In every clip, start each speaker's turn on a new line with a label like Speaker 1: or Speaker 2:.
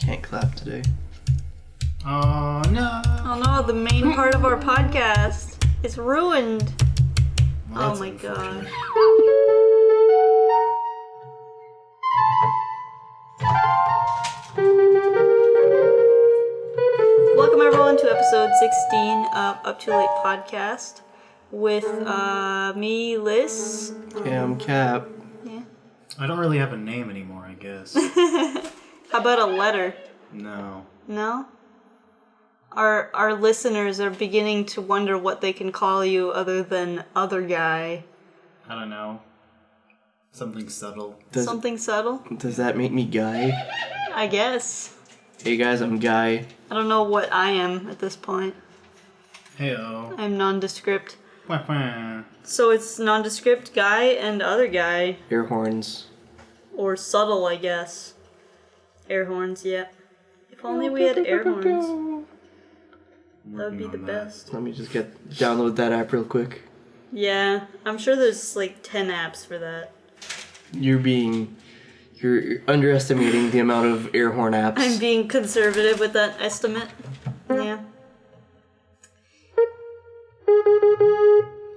Speaker 1: Can't clap today.
Speaker 2: Oh no!
Speaker 3: Oh no, the main part of our podcast is ruined.
Speaker 2: Well,
Speaker 3: oh my god. Welcome everyone to episode 16 of UpTooLatePodcast with me, Liz.
Speaker 1: Yeah, I'm Cap.
Speaker 3: Yeah.
Speaker 2: I don't really have a name anymore, I guess.
Speaker 3: How about a letter?
Speaker 2: No.
Speaker 3: No? Our listeners are beginning to wonder what they can call you other than other guy.
Speaker 2: I don't know. Something subtle.
Speaker 3: Something subtle?
Speaker 1: Does that make me Guy?
Speaker 3: I guess.
Speaker 1: Hey guys, I'm Guy.
Speaker 3: I don't know what I am at this point.
Speaker 2: Heyo.
Speaker 3: I'm nondescript.
Speaker 2: Wah, wah.
Speaker 3: So it's nondescript guy and other guy.
Speaker 1: Air horns.
Speaker 3: Or subtle, I guess. Air horns, yeah. If only we had air horns. That would be the best.
Speaker 1: Let me just download that app real quick.
Speaker 3: Yeah, I'm sure there's like 10 apps for that.
Speaker 1: You're underestimating the amount of air horn apps.
Speaker 3: I'm being conservative with that estimate. Yeah.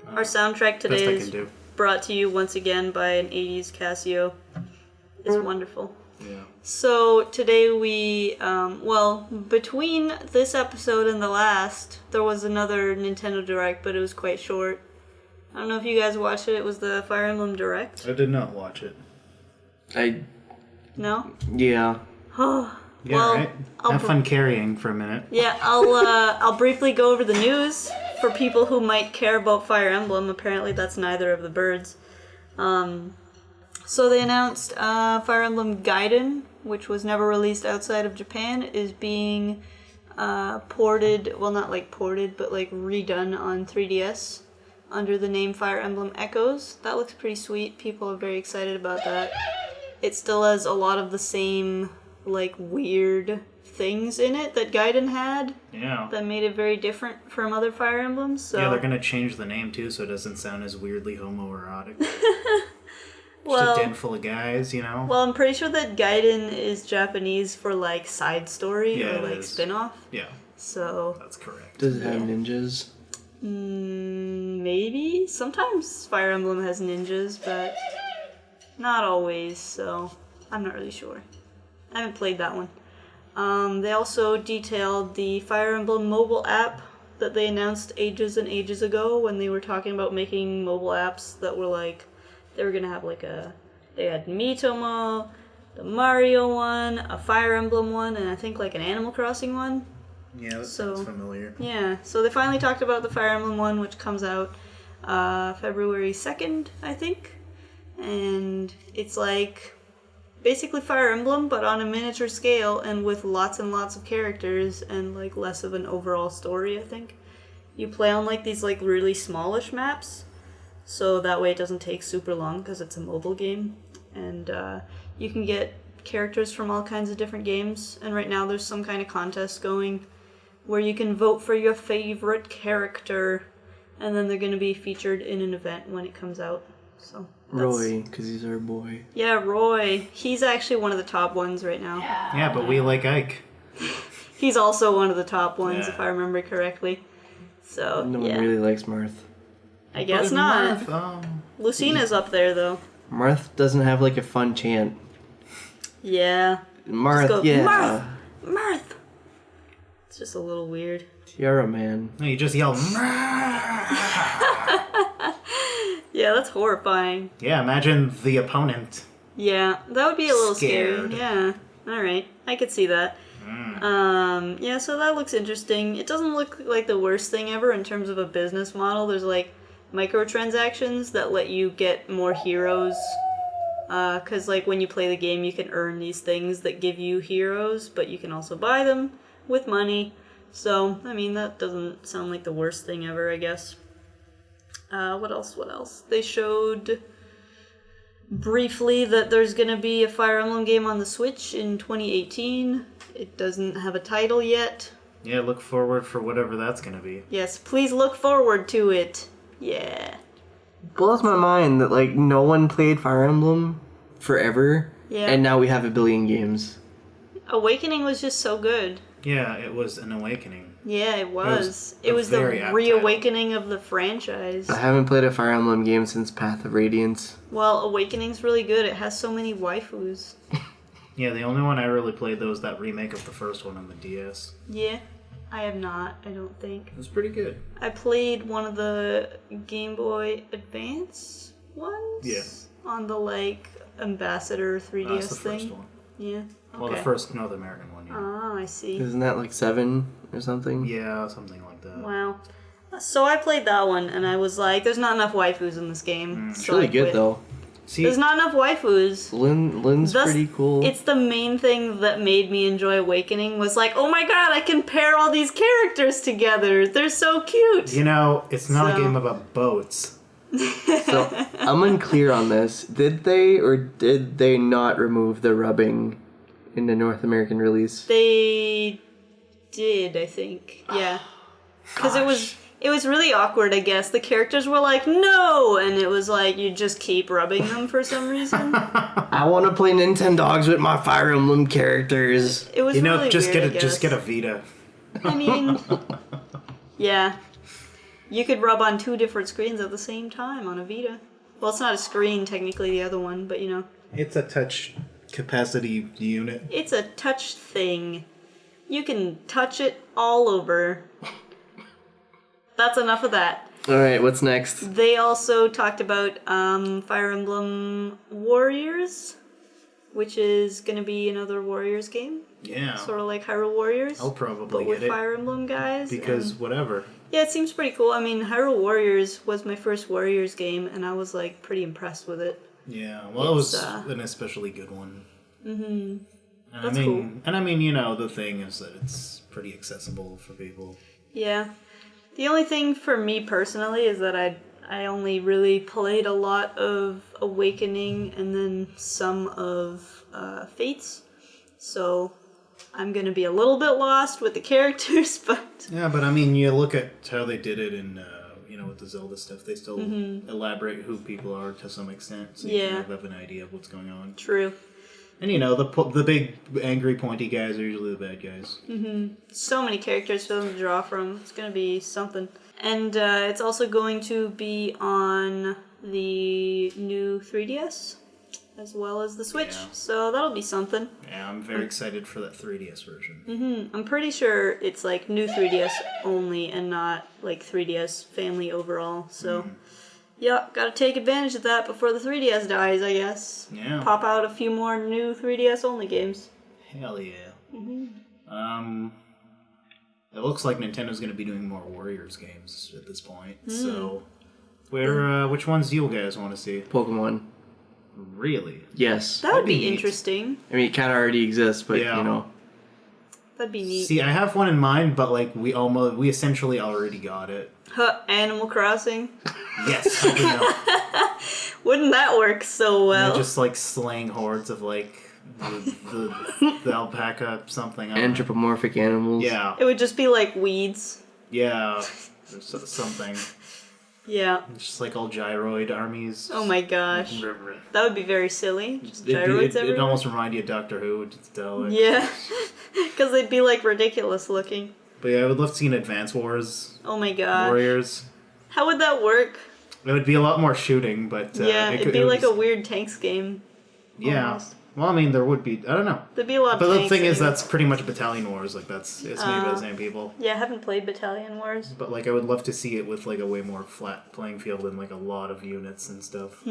Speaker 3: Our soundtrack today is brought to you once again by an 80s Casio. It's wonderful.
Speaker 2: Yeah.
Speaker 3: So today we, between this episode and the last, there was another Nintendo Direct, but it was quite short. I don't know if you guys watched it. It was the Fire Emblem Direct.
Speaker 2: I did not watch it.
Speaker 3: No?
Speaker 1: Yeah.
Speaker 3: Oh.
Speaker 2: Yeah,
Speaker 3: well,
Speaker 2: right? Have fun carrying for a minute.
Speaker 3: Yeah, I'll briefly go over the news for people who might care about Fire Emblem. Apparently that's neither of the birds. So they announced Fire Emblem Gaiden, which was never released outside of Japan, is being ported, well not like ported, but like redone on 3DS under the name Fire Emblem Echoes. That looks pretty sweet. People are very excited about that. It still has a lot of the same like weird things in it that Gaiden had.
Speaker 2: Yeah.
Speaker 3: That made it very different from other Fire Emblems. So.
Speaker 2: Yeah, they're gonna change the name too so it doesn't sound as weirdly homoerotic.
Speaker 3: Well,
Speaker 2: just a den full of guys, you know?
Speaker 3: Well, I'm pretty sure that Gaiden is Japanese for like side story or like spin-off.
Speaker 2: Yeah.
Speaker 3: So.
Speaker 2: That's correct.
Speaker 1: Does it have ninjas?
Speaker 3: Maybe. Sometimes Fire Emblem has ninjas, but not always, so I'm not really sure. I haven't played that one. They also detailed the Fire Emblem mobile app that they announced ages and ages ago when they were talking about making mobile apps that were like, they were gonna have like they had Miitomo, the Mario one, a Fire Emblem one, and I think like an Animal Crossing one.
Speaker 2: Yeah, that sounds familiar.
Speaker 3: Yeah, so they finally talked about the Fire Emblem one, which comes out February 2nd, I think. And it's like basically Fire Emblem, but on a miniature scale and with lots and lots of characters and like less of an overall story, I think. You play on like these like really smallish maps, so that way it doesn't take super long because it's a mobile game. And you can get characters from all kinds of different games, and right now there's some kind of contest going where you can vote for your favorite character, and then they're going to be featured in an event when it comes out. So
Speaker 1: Roy, because he's our boy.
Speaker 3: Yeah, Roy. He's actually one of the top ones right now.
Speaker 2: Yeah, but we like Ike.
Speaker 3: He's also one of the top ones, if I remember correctly. So,
Speaker 1: no one really likes Marth.
Speaker 3: I guess not. Lucina's up there, though.
Speaker 1: Marth doesn't have like a fun chant.
Speaker 3: Yeah.
Speaker 1: Marth, yeah.
Speaker 3: Marth! Marth! It's just a little weird.
Speaker 1: Tiara Man.
Speaker 2: No, you just yell,
Speaker 3: Yeah, that's horrifying.
Speaker 2: Yeah, imagine the opponent.
Speaker 3: Yeah, that would be a little
Speaker 2: Scared.
Speaker 3: scary. Yeah. Alright, I could see that. Yeah, so that looks interesting. It doesn't look like the worst thing ever in terms of a business model. There's like microtransactions that let you get more heroes. Because like when you play the game, you can earn these things that give you heroes, but you can also buy them with money. So, I mean, that doesn't sound like the worst thing ever, I guess. What else? They showed briefly that there's gonna be a Fire Emblem game on the Switch in 2018. It doesn't have a title yet.
Speaker 2: Yeah, look forward for whatever that's gonna be.
Speaker 3: Yes, please look forward to it. Yeah.
Speaker 1: Blows my mind that like no one played Fire Emblem forever,
Speaker 3: Yeah.
Speaker 1: and now we have 1 billion games.
Speaker 3: Awakening was just so good.
Speaker 2: Yeah, it was an awakening.
Speaker 3: Yeah, it was.
Speaker 2: It
Speaker 3: It
Speaker 2: was
Speaker 3: was
Speaker 2: a very
Speaker 3: the
Speaker 2: apt
Speaker 3: reawakening of the franchise.
Speaker 1: I haven't played a Fire Emblem game since Path of Radiance.
Speaker 3: Well, Awakening's really good. It has so many waifus.
Speaker 2: Yeah, the only one I really played, though, was that remake of the first one on the DS.
Speaker 3: Yeah, I have not, I don't think.
Speaker 2: It was pretty good.
Speaker 3: I played one of the Game Boy Advance ones?
Speaker 2: Yeah.
Speaker 3: On the, Ambassador 3DS
Speaker 2: That's the
Speaker 3: thing?
Speaker 2: first one.
Speaker 3: Yeah. Okay.
Speaker 2: Well, the first North American one, yeah.
Speaker 3: Oh, I see.
Speaker 1: Isn't that like 7 or something?
Speaker 2: Yeah, something like that.
Speaker 3: Wow. So I played that one, and I was like, there's not enough waifus in this game.
Speaker 1: It's
Speaker 3: so
Speaker 1: really
Speaker 3: I
Speaker 1: good
Speaker 3: quit.
Speaker 1: though.
Speaker 2: See,
Speaker 3: There's not enough waifus.
Speaker 1: Lynn's
Speaker 3: That's-
Speaker 1: pretty cool.
Speaker 3: It's the main thing that made me enjoy Awakening was like, oh my god, I can pair all these characters together. They're so cute.
Speaker 2: you know, it's not
Speaker 3: So-
Speaker 2: a game about boats.
Speaker 1: So I'm unclear on this. Did they or did they not remove the rubbing in the North American release?
Speaker 3: They did, I think. Yeah. Because it was really awkward, I guess. The characters were like, no! And it was like, you just keep rubbing them for some reason.
Speaker 1: I want to play Nintendogs with my Fire Emblem characters.
Speaker 3: It was
Speaker 2: You know,
Speaker 3: really
Speaker 2: just
Speaker 3: weird,
Speaker 2: just
Speaker 3: I
Speaker 2: get a
Speaker 3: guess.
Speaker 2: Vita.
Speaker 3: I mean, yeah. You could rub on 2 different screens at the same time on a Vita. Well, it's not a screen, technically, the other one, but you know.
Speaker 2: It's a touch capacity unit.
Speaker 3: It's a touch thing. You can touch it all over. That's enough of that.
Speaker 1: Alright, what's next?
Speaker 3: They also talked about Fire Emblem Warriors, which is going to be another Warriors game.
Speaker 2: Yeah.
Speaker 3: Sort of like Hyrule Warriors.
Speaker 2: I'll
Speaker 3: but
Speaker 2: probably
Speaker 3: with
Speaker 2: get it.
Speaker 3: Fire Emblem guys.
Speaker 2: Because
Speaker 3: and-
Speaker 2: whatever.
Speaker 3: yeah, it seems pretty cool. I mean, Hyrule Warriors was my first Warriors game, and I was like pretty impressed with it.
Speaker 2: Yeah, well, it was
Speaker 3: It's,
Speaker 2: an especially good one.
Speaker 3: Mm-hmm.
Speaker 2: And
Speaker 3: That's
Speaker 2: I mean,
Speaker 3: cool.
Speaker 2: and I mean, you know, the thing is that it's pretty accessible for people.
Speaker 3: Yeah. The only thing for me personally is that I only really played a lot of Awakening and then some of Fates. So I'm going to be a little bit lost with the characters, but...
Speaker 2: Yeah, but I mean, you look at how they did it in, you know, with the Zelda stuff. They still elaborate who people are to some extent, so you
Speaker 3: Yeah.
Speaker 2: kind of have an idea of what's going on.
Speaker 3: True.
Speaker 2: And you know, the big angry pointy guys are usually the bad guys.
Speaker 3: So many characters for them to draw from. It's going to be something. And it's also going to be on the new 3DS as well as the Switch.
Speaker 2: Yeah.
Speaker 3: So that'll be something.
Speaker 2: Yeah, I'm very excited for that 3DS version.
Speaker 3: I'm pretty sure it's like new 3DS only and not like 3DS family overall. So yeah, gotta take advantage of that before the 3DS dies, I guess.
Speaker 2: Yeah.
Speaker 3: Pop out a few more new 3DS only games.
Speaker 2: Hell yeah. It looks like Nintendo's going to be doing more Warriors games at this point. So, which ones do you guys want to see?
Speaker 1: Pokemon.
Speaker 2: Really?
Speaker 1: Yes.
Speaker 3: That would be
Speaker 2: neat.
Speaker 3: interesting.
Speaker 1: I mean, it kind of already exists, but
Speaker 2: Yeah.
Speaker 1: you know.
Speaker 3: That'd be neat.
Speaker 2: See, I have one in mind, but like we essentially already got it.
Speaker 3: Huh, Animal Crossing.
Speaker 2: Yes. I know.
Speaker 3: Wouldn't that work so well?
Speaker 2: They're just like slaying hordes of like the alpaca something. I don't know.
Speaker 1: Anthropomorphic animals.
Speaker 2: Yeah.
Speaker 3: It would just be like weeds.
Speaker 2: Yeah. There's something.
Speaker 3: Yeah.
Speaker 2: It's just like all gyroid armies.
Speaker 3: Oh my gosh. That would be very silly. Just gyroids
Speaker 2: It'd
Speaker 3: everywhere.
Speaker 2: almost remind you of Doctor Who. Just tell it.
Speaker 3: Yeah. Because they'd be like ridiculous looking.
Speaker 2: But yeah, I would love to see an Advance Wars
Speaker 3: Oh my god.
Speaker 2: Warriors.
Speaker 3: How would that work?
Speaker 2: It would be a lot more shooting, but
Speaker 3: Yeah, it'd be like a weird tanks game.
Speaker 2: yeah.
Speaker 3: almost.
Speaker 2: Well, I mean, there would be. I don't know.
Speaker 3: There'd be a lot of
Speaker 2: But the
Speaker 3: tanks
Speaker 2: thing is,
Speaker 3: anyway.
Speaker 2: that's pretty much Battalion Wars. Like it's made by the same people.
Speaker 3: Yeah, I haven't played Battalion Wars.
Speaker 2: But like, I would love to see it with like a way more flat playing field and like a lot of units and stuff.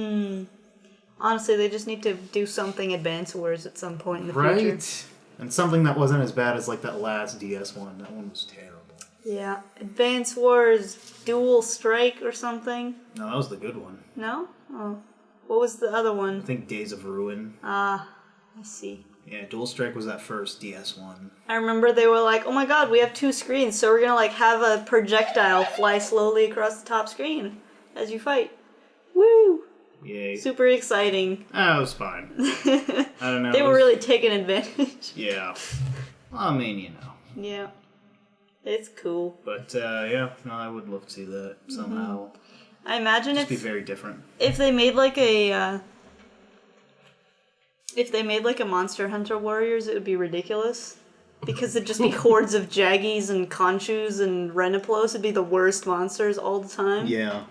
Speaker 3: Honestly, they just need to do something Advance Wars at some point in the
Speaker 2: Right.
Speaker 3: future.
Speaker 2: And something that wasn't as bad as like that last DS one. That one was terrible.
Speaker 3: Yeah. Advance Wars Dual Strike or something.
Speaker 2: No, that was the good one.
Speaker 3: No? Oh. What was the other
Speaker 2: I
Speaker 3: one?
Speaker 2: think Days of Ruin.
Speaker 3: I see.
Speaker 2: Yeah, Dual Strike was that first DS one.
Speaker 3: I remember they were like, oh my god, we have 2 screens, so we're gonna like have a projectile fly slowly across the top screen as you fight. Woo!
Speaker 2: Yay.
Speaker 3: Super exciting.
Speaker 2: Ah, it was fine. I don't know.
Speaker 3: They
Speaker 2: it
Speaker 3: were
Speaker 2: was-
Speaker 3: really taking advantage.
Speaker 2: Yeah. Well, I mean, you know.
Speaker 3: Yeah. It's cool.
Speaker 2: But, yeah, no, I would love to see that somehow.
Speaker 3: I imagine
Speaker 2: Just be
Speaker 3: if
Speaker 2: very different.
Speaker 3: they made like a If they made like a Monster Hunter Warriors, it would be ridiculous. Because it'd just be hordes of Jaggies and Conchus and Reniplos. It'd be the worst monsters all the time.
Speaker 2: Yeah.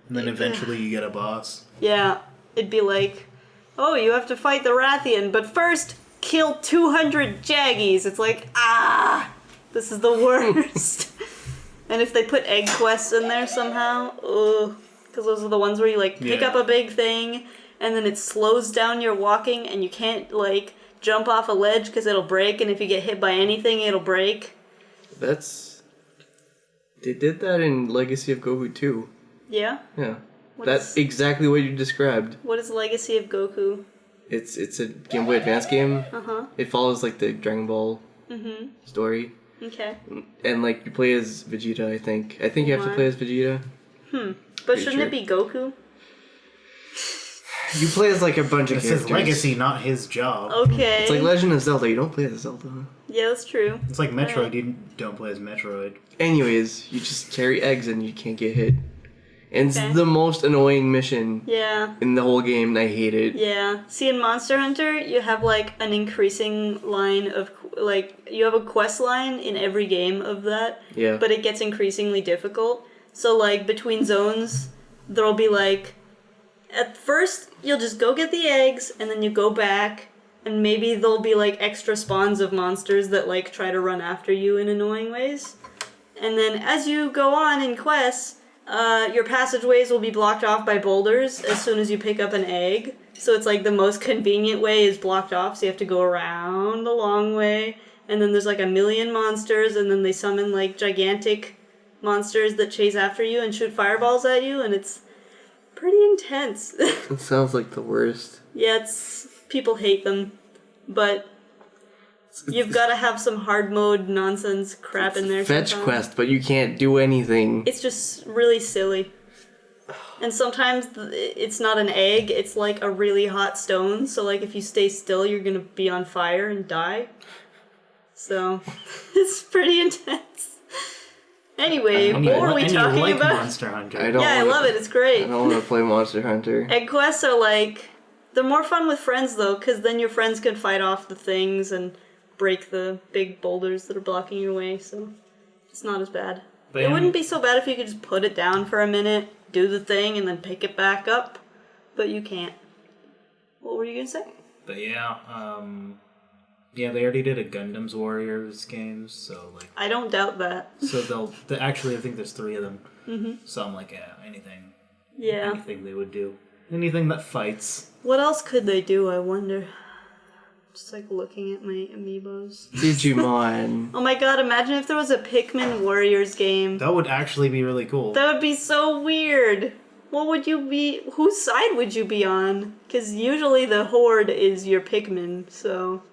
Speaker 2: And then eventually you get a boss.
Speaker 3: Yeah. It'd be like, oh, you have to fight the Rathian, but first, kill 200 Jaggies. It's like, this is the worst. And if they put egg quests in there somehow, because those are the ones where you like pick up a big thing, and then it slows down your walking, and you can't like jump off a ledge because it'll break, and if you get hit by anything, it'll break.
Speaker 1: They did that in Legacy of Goku too.
Speaker 3: Yeah?
Speaker 1: Yeah. That's exactly what you described.
Speaker 3: What is Legacy of Goku?
Speaker 1: It's a Game Boy Advance game.
Speaker 3: Uh-huh.
Speaker 1: It follows like the Dragon Ball story.
Speaker 3: Okay.
Speaker 1: And like you play as Vegeta, I think. I think you have to play as Vegeta.
Speaker 3: But shouldn't it be Goku?
Speaker 1: You play as like a bunch of
Speaker 2: It's
Speaker 1: characters.
Speaker 2: his legacy, not his job.
Speaker 3: Okay.
Speaker 1: It's like Legend of Zelda. You don't play as Zelda.
Speaker 3: Yeah, that's true.
Speaker 2: It's like Metroid.
Speaker 3: Alright.
Speaker 2: You don't play as Metroid.
Speaker 1: Anyways, you just carry eggs and you can't get hit. And
Speaker 3: Okay.
Speaker 1: it's the most annoying mission
Speaker 3: Yeah.
Speaker 1: in the whole game, and I hate it.
Speaker 3: Yeah. See, in Monster Hunter, you have like an increasing line of like you have a quest line in every game of that.
Speaker 1: Yeah.
Speaker 3: But it gets increasingly difficult. So like between zones, there'll be like at first you'll just go get the eggs and then you go back and maybe there'll be like extra spawns of monsters that like try to run after you in annoying ways. And then as you go on in quests, your passageways will be blocked off by boulders as soon as you pick up an egg. So it's like the most convenient way is blocked off, so you have to go around the long way. And then there's like a million monsters, and then they summon like gigantic monsters that chase after you and shoot fireballs at you, and it's pretty intense.
Speaker 1: It sounds like the worst.
Speaker 3: Yeah, people hate them, but you've got to have some hard mode nonsense crap in there.
Speaker 1: Fetch
Speaker 3: sometimes.
Speaker 1: quest, but you can't do anything.
Speaker 3: It's just really silly. And sometimes it's not an egg, it's like a really hot stone, so like if you stay still, you're gonna be on fire and die. So, it's pretty intense. Anyway, what were we talking
Speaker 2: like
Speaker 3: about?
Speaker 2: Monster Hunter.
Speaker 3: I love it, it's great.
Speaker 1: I don't want to play Monster Hunter.
Speaker 3: Egg quests are like, they're more fun with friends though, because then your friends can fight off the things and break the big boulders that are blocking your way, so it's not as bad.
Speaker 2: But
Speaker 3: It wouldn't be so bad if you could just put it down for a minute, do the thing, and then pick it back up, but you can't. What were you gonna say?
Speaker 2: But yeah, they already did a Gundam's Warriors games, so like.
Speaker 3: I don't doubt that.
Speaker 2: So actually, I think there's 3 of them. Mm-hmm. So I'm like, anything they would do, anything that fights.
Speaker 3: What else could they do, I wonder? Just like looking at my amiibos.
Speaker 1: Digimon.
Speaker 3: Oh my god, imagine if there was a Pikmin Warriors game.
Speaker 2: That would actually be really cool.
Speaker 3: That would be so weird. What would you be? Whose side would you be on? Because usually the Horde is your Pikmin, so.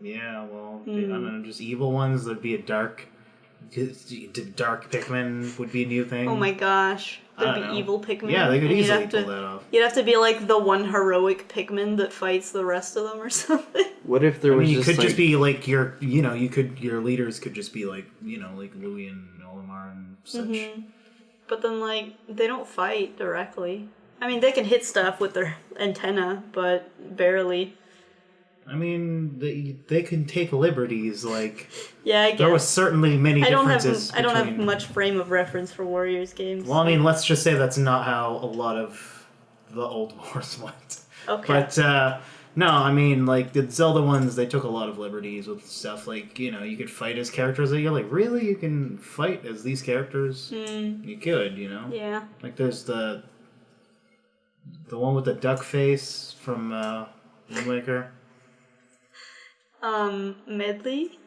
Speaker 2: Yeah, well, I don't know, just evil ones. There'd be a dark Pikmin would be a new thing.
Speaker 3: Oh my gosh. There'd be
Speaker 2: know.
Speaker 3: evil Pikmin.
Speaker 2: Yeah, they could
Speaker 3: and
Speaker 2: easily pull that off.
Speaker 3: You'd have to be like the one heroic Pikmin that fights the rest of them or something.
Speaker 1: What if there was
Speaker 2: you
Speaker 1: just
Speaker 2: could
Speaker 1: like...
Speaker 2: just be like your leaders could just be like, like Louis and Olimar and such.
Speaker 3: Mm-hmm. But then, like, they don't fight directly. I mean, they can hit stuff with their antenna, but barely.
Speaker 2: I mean, they can take liberties. Like,
Speaker 3: yeah, I guess.
Speaker 2: there was certainly many differences.
Speaker 3: I don't have much frame of reference for Warriors games.
Speaker 2: Well, I mean, let's just say that's not how a lot of the old wars went.
Speaker 3: Okay.
Speaker 2: But no, I mean, like the Zelda ones, they took a lot of liberties with stuff. Like, you could fight as characters that you're like, really, you can fight as these characters? You could,
Speaker 3: Yeah.
Speaker 2: Like, there's the one with the duck face from Wind Waker.
Speaker 3: Medley?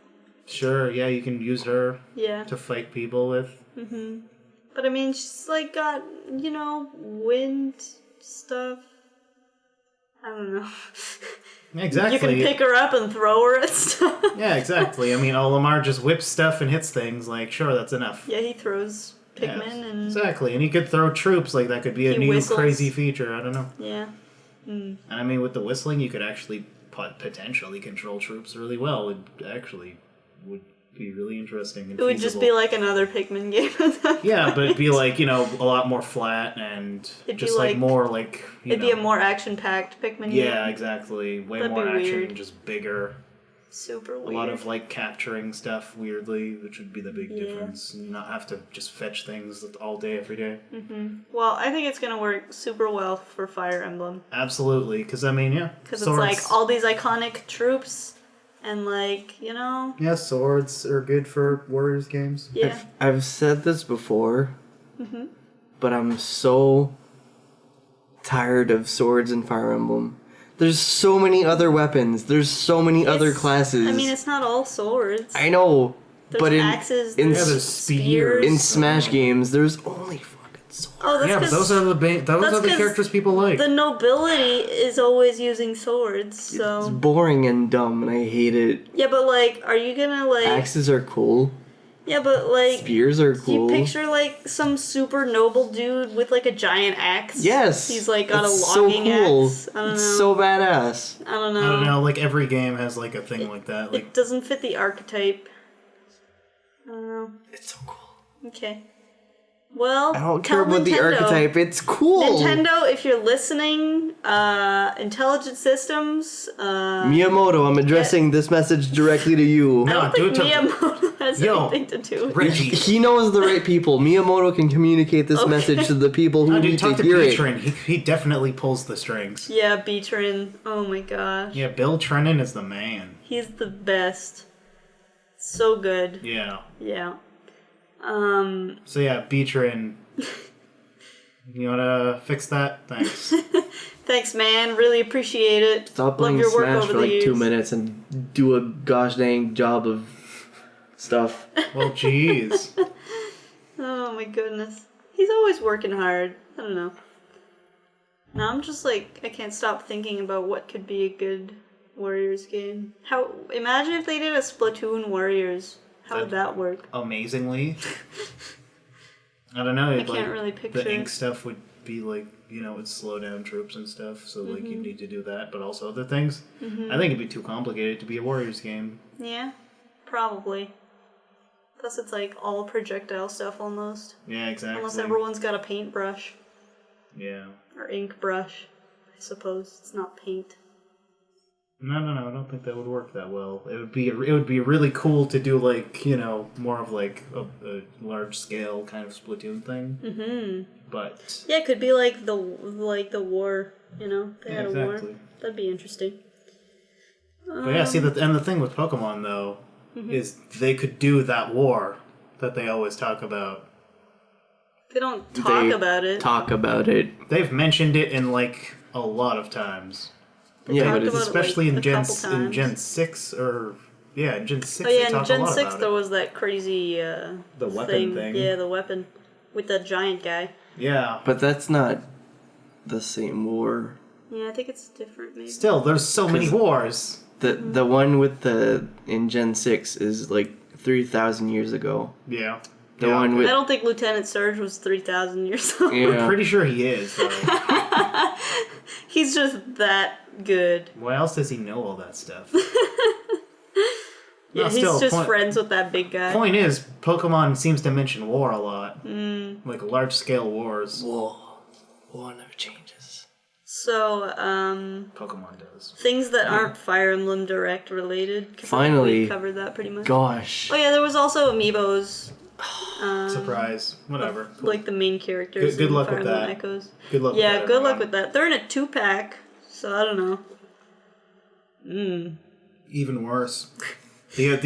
Speaker 2: Sure, yeah, you can use her
Speaker 3: Yeah.
Speaker 2: to fight people with.
Speaker 3: But I mean, she's like got, wind stuff. I don't know.
Speaker 2: Exactly.
Speaker 3: You can pick her up and throw her at stuff.
Speaker 2: Yeah, exactly. I mean, Olimar just whips stuff and hits things. Like, sure, that's enough.
Speaker 3: Yeah, he throws Pikmin
Speaker 2: Yes,
Speaker 3: and...
Speaker 2: exactly, and he could throw troops. Like, that could be a
Speaker 3: He
Speaker 2: new
Speaker 3: whistles.
Speaker 2: crazy feature. I don't know.
Speaker 3: Yeah.
Speaker 2: And I mean, with the whistling, you could actually potentially control troops really well. It actually would Be really interesting and
Speaker 3: It would just be like another Pikmin game.
Speaker 2: Yeah, but it'd be like, a lot more flat and
Speaker 3: It'd
Speaker 2: just
Speaker 3: be
Speaker 2: more like,
Speaker 3: it'd be a more action-packed Pikmin game.
Speaker 2: Yeah, exactly. Way
Speaker 3: That'd
Speaker 2: more
Speaker 3: be
Speaker 2: action
Speaker 3: weird.
Speaker 2: and just bigger.
Speaker 3: Super weird.
Speaker 2: A lot of capturing stuff weirdly, which would be the big difference. And not have to just fetch things all day, every day.
Speaker 3: Mm-hmm. Well, I think it's going to work super well for Fire Emblem.
Speaker 2: Absolutely, because
Speaker 3: Because it's all these iconic troops. And
Speaker 2: Yeah, swords are good for Warriors games.
Speaker 3: Yeah.
Speaker 1: I've said this before, but I'm so tired of swords in Fire Emblem. There's so many other weapons. There's so many other classes.
Speaker 3: I mean, it's not all swords.
Speaker 1: I know, but
Speaker 3: axes,
Speaker 2: there's spears.
Speaker 1: In Smash games, there's only fucking swords.
Speaker 3: Oh, that's
Speaker 2: but those are the characters people like.
Speaker 3: The nobility is always using swords, so...
Speaker 1: It's boring and dumb, and I hate it.
Speaker 3: Yeah, but, are you gonna,
Speaker 1: Axes are cool.
Speaker 3: Yeah, but,
Speaker 1: Spears are cool.
Speaker 3: You picture, some super noble dude with, a giant axe?
Speaker 1: Yes!
Speaker 3: He's, got a logging
Speaker 1: so cool.
Speaker 3: axe. I don't know.
Speaker 1: It's so badass.
Speaker 3: I don't know.
Speaker 2: I don't know, every game has, a thing like that.
Speaker 3: It doesn't fit the archetype. I don't know.
Speaker 1: It's so cool.
Speaker 3: Okay. Well,
Speaker 1: I don't care about the archetype. It's cool.
Speaker 3: Nintendo, if you're listening, Intelligent Systems.
Speaker 1: Miyamoto, I'm addressing this message directly to you.
Speaker 3: I don't think Miyamoto has anything to do with it.
Speaker 2: Reggie.
Speaker 1: He knows the right people. Miyamoto can communicate this message to the people who need to hear it.
Speaker 2: He definitely pulls the strings.
Speaker 3: Yeah, B-Trin. Oh my gosh.
Speaker 2: Yeah, Bill Trennan is the man.
Speaker 3: He's the best. So good.
Speaker 2: Yeah.
Speaker 3: Yeah.
Speaker 2: So yeah, Beatrin. You wanna fix that? Thanks.
Speaker 3: Thanks, man. Really appreciate it.
Speaker 1: Stop
Speaker 3: Love
Speaker 1: playing
Speaker 3: your work
Speaker 1: Smash
Speaker 3: over
Speaker 1: for
Speaker 3: the years.
Speaker 1: 2 minutes and do a gosh dang job of stuff.
Speaker 2: Well, jeez.
Speaker 3: Oh my goodness. He's always working hard. I don't know. Now I'm just I can't stop thinking about what could be a good Warriors game. Imagine if they did a Splatoon Warriors. How would that work?
Speaker 2: Amazingly. I don't know.
Speaker 3: I can't really picture.
Speaker 2: The ink stuff would be it'd slow down troops and stuff, so you need to do that, but also other things. I think it'd be too complicated to be a Warriors game.
Speaker 3: Yeah, probably. Plus it's all projectile stuff almost.
Speaker 2: Yeah, exactly.
Speaker 3: Unless everyone's got a paintbrush.
Speaker 2: Yeah.
Speaker 3: Or ink brush, I suppose. It's not paint.
Speaker 2: No, I don't think that would work that well. It would be really cool to do more of a large scale kind of Splatoon thing. Mm-hmm. But
Speaker 3: yeah, it could be the war. They had a war. That'd be interesting.
Speaker 2: But yeah, see the thing with Pokemon though is they could do that war that they always talk about.
Speaker 3: They don't talk about it.
Speaker 1: Talk about it.
Speaker 2: They've mentioned it in a lot of times.
Speaker 1: Yeah, but
Speaker 3: it's
Speaker 2: especially in Gen 6 or in Gen 6.
Speaker 3: Oh yeah, in Gen 6 there was that crazy
Speaker 2: the weapon thing.
Speaker 3: Yeah, the weapon with that giant guy.
Speaker 2: Yeah,
Speaker 1: but that's not the same war.
Speaker 3: Yeah, I think it's different. Maybe.
Speaker 2: Still, there's so many wars.
Speaker 1: The one with in Gen 6 is 3,000 years ago.
Speaker 2: Yeah.
Speaker 1: The one with
Speaker 3: I don't think Lieutenant Surge was 3,000 years old.
Speaker 1: Yeah.
Speaker 2: I'm pretty sure he is. Though.
Speaker 3: He's just that good.
Speaker 2: Why else does he know all that stuff?
Speaker 3: Yeah, he's just friends with that big guy.
Speaker 2: Point is, Pokemon seems to mention war a lot. Large scale wars.
Speaker 1: War never changes.
Speaker 3: So,
Speaker 2: Pokemon does.
Speaker 3: Things that aren't Fire Emblem Direct related.
Speaker 1: Finally.
Speaker 3: We covered that pretty much.
Speaker 1: Gosh.
Speaker 3: Oh yeah, there was also amiibos.
Speaker 2: Surprise. Whatever.
Speaker 3: Of, the main characters.
Speaker 2: Good luck
Speaker 3: Fire
Speaker 2: with
Speaker 3: Emblem
Speaker 2: that.
Speaker 3: Echoes.
Speaker 2: Good luck
Speaker 3: Yeah,
Speaker 2: with that,
Speaker 3: good luck
Speaker 2: everyone.
Speaker 3: with that. They're in a 2-pack, so I don't know.
Speaker 2: Even worse. Those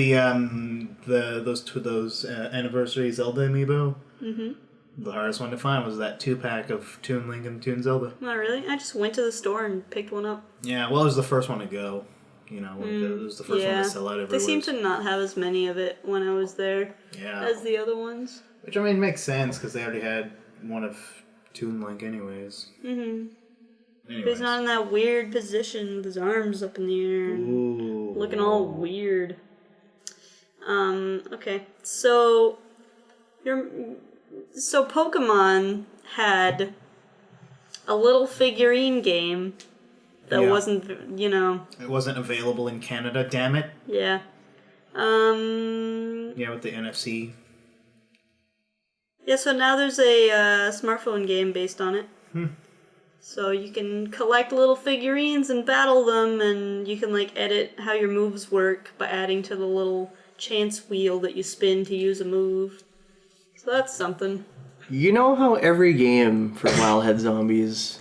Speaker 2: anniversary Zelda amiibo. Mm-hmm. The hardest one to find was that 2-pack of Toon Link and Toon Zelda.
Speaker 3: Not really. I just went to the store and picked one up.
Speaker 2: Yeah, well, it was the first one to go. It was the first one to sell out everywhere.
Speaker 3: They seem to not have as many of it when I was there as the other ones.
Speaker 2: Which, makes sense, because they already had one of Toon Link anyways.
Speaker 3: Mm-hmm. But he's not in that weird position with his arms up in the air and looking all weird. Okay. So Pokemon had a little figurine game that wasn't,
Speaker 2: It wasn't available in Canada, damn it.
Speaker 3: Yeah.
Speaker 2: Yeah, with the NFC.
Speaker 3: Yeah, so now there's a smartphone game based on it. So you can collect little figurines and battle them, and you can like edit how your moves work by adding to the little chance wheel that you spin to use a move. So that's something.
Speaker 1: You know how every game for Wildhead Zombies,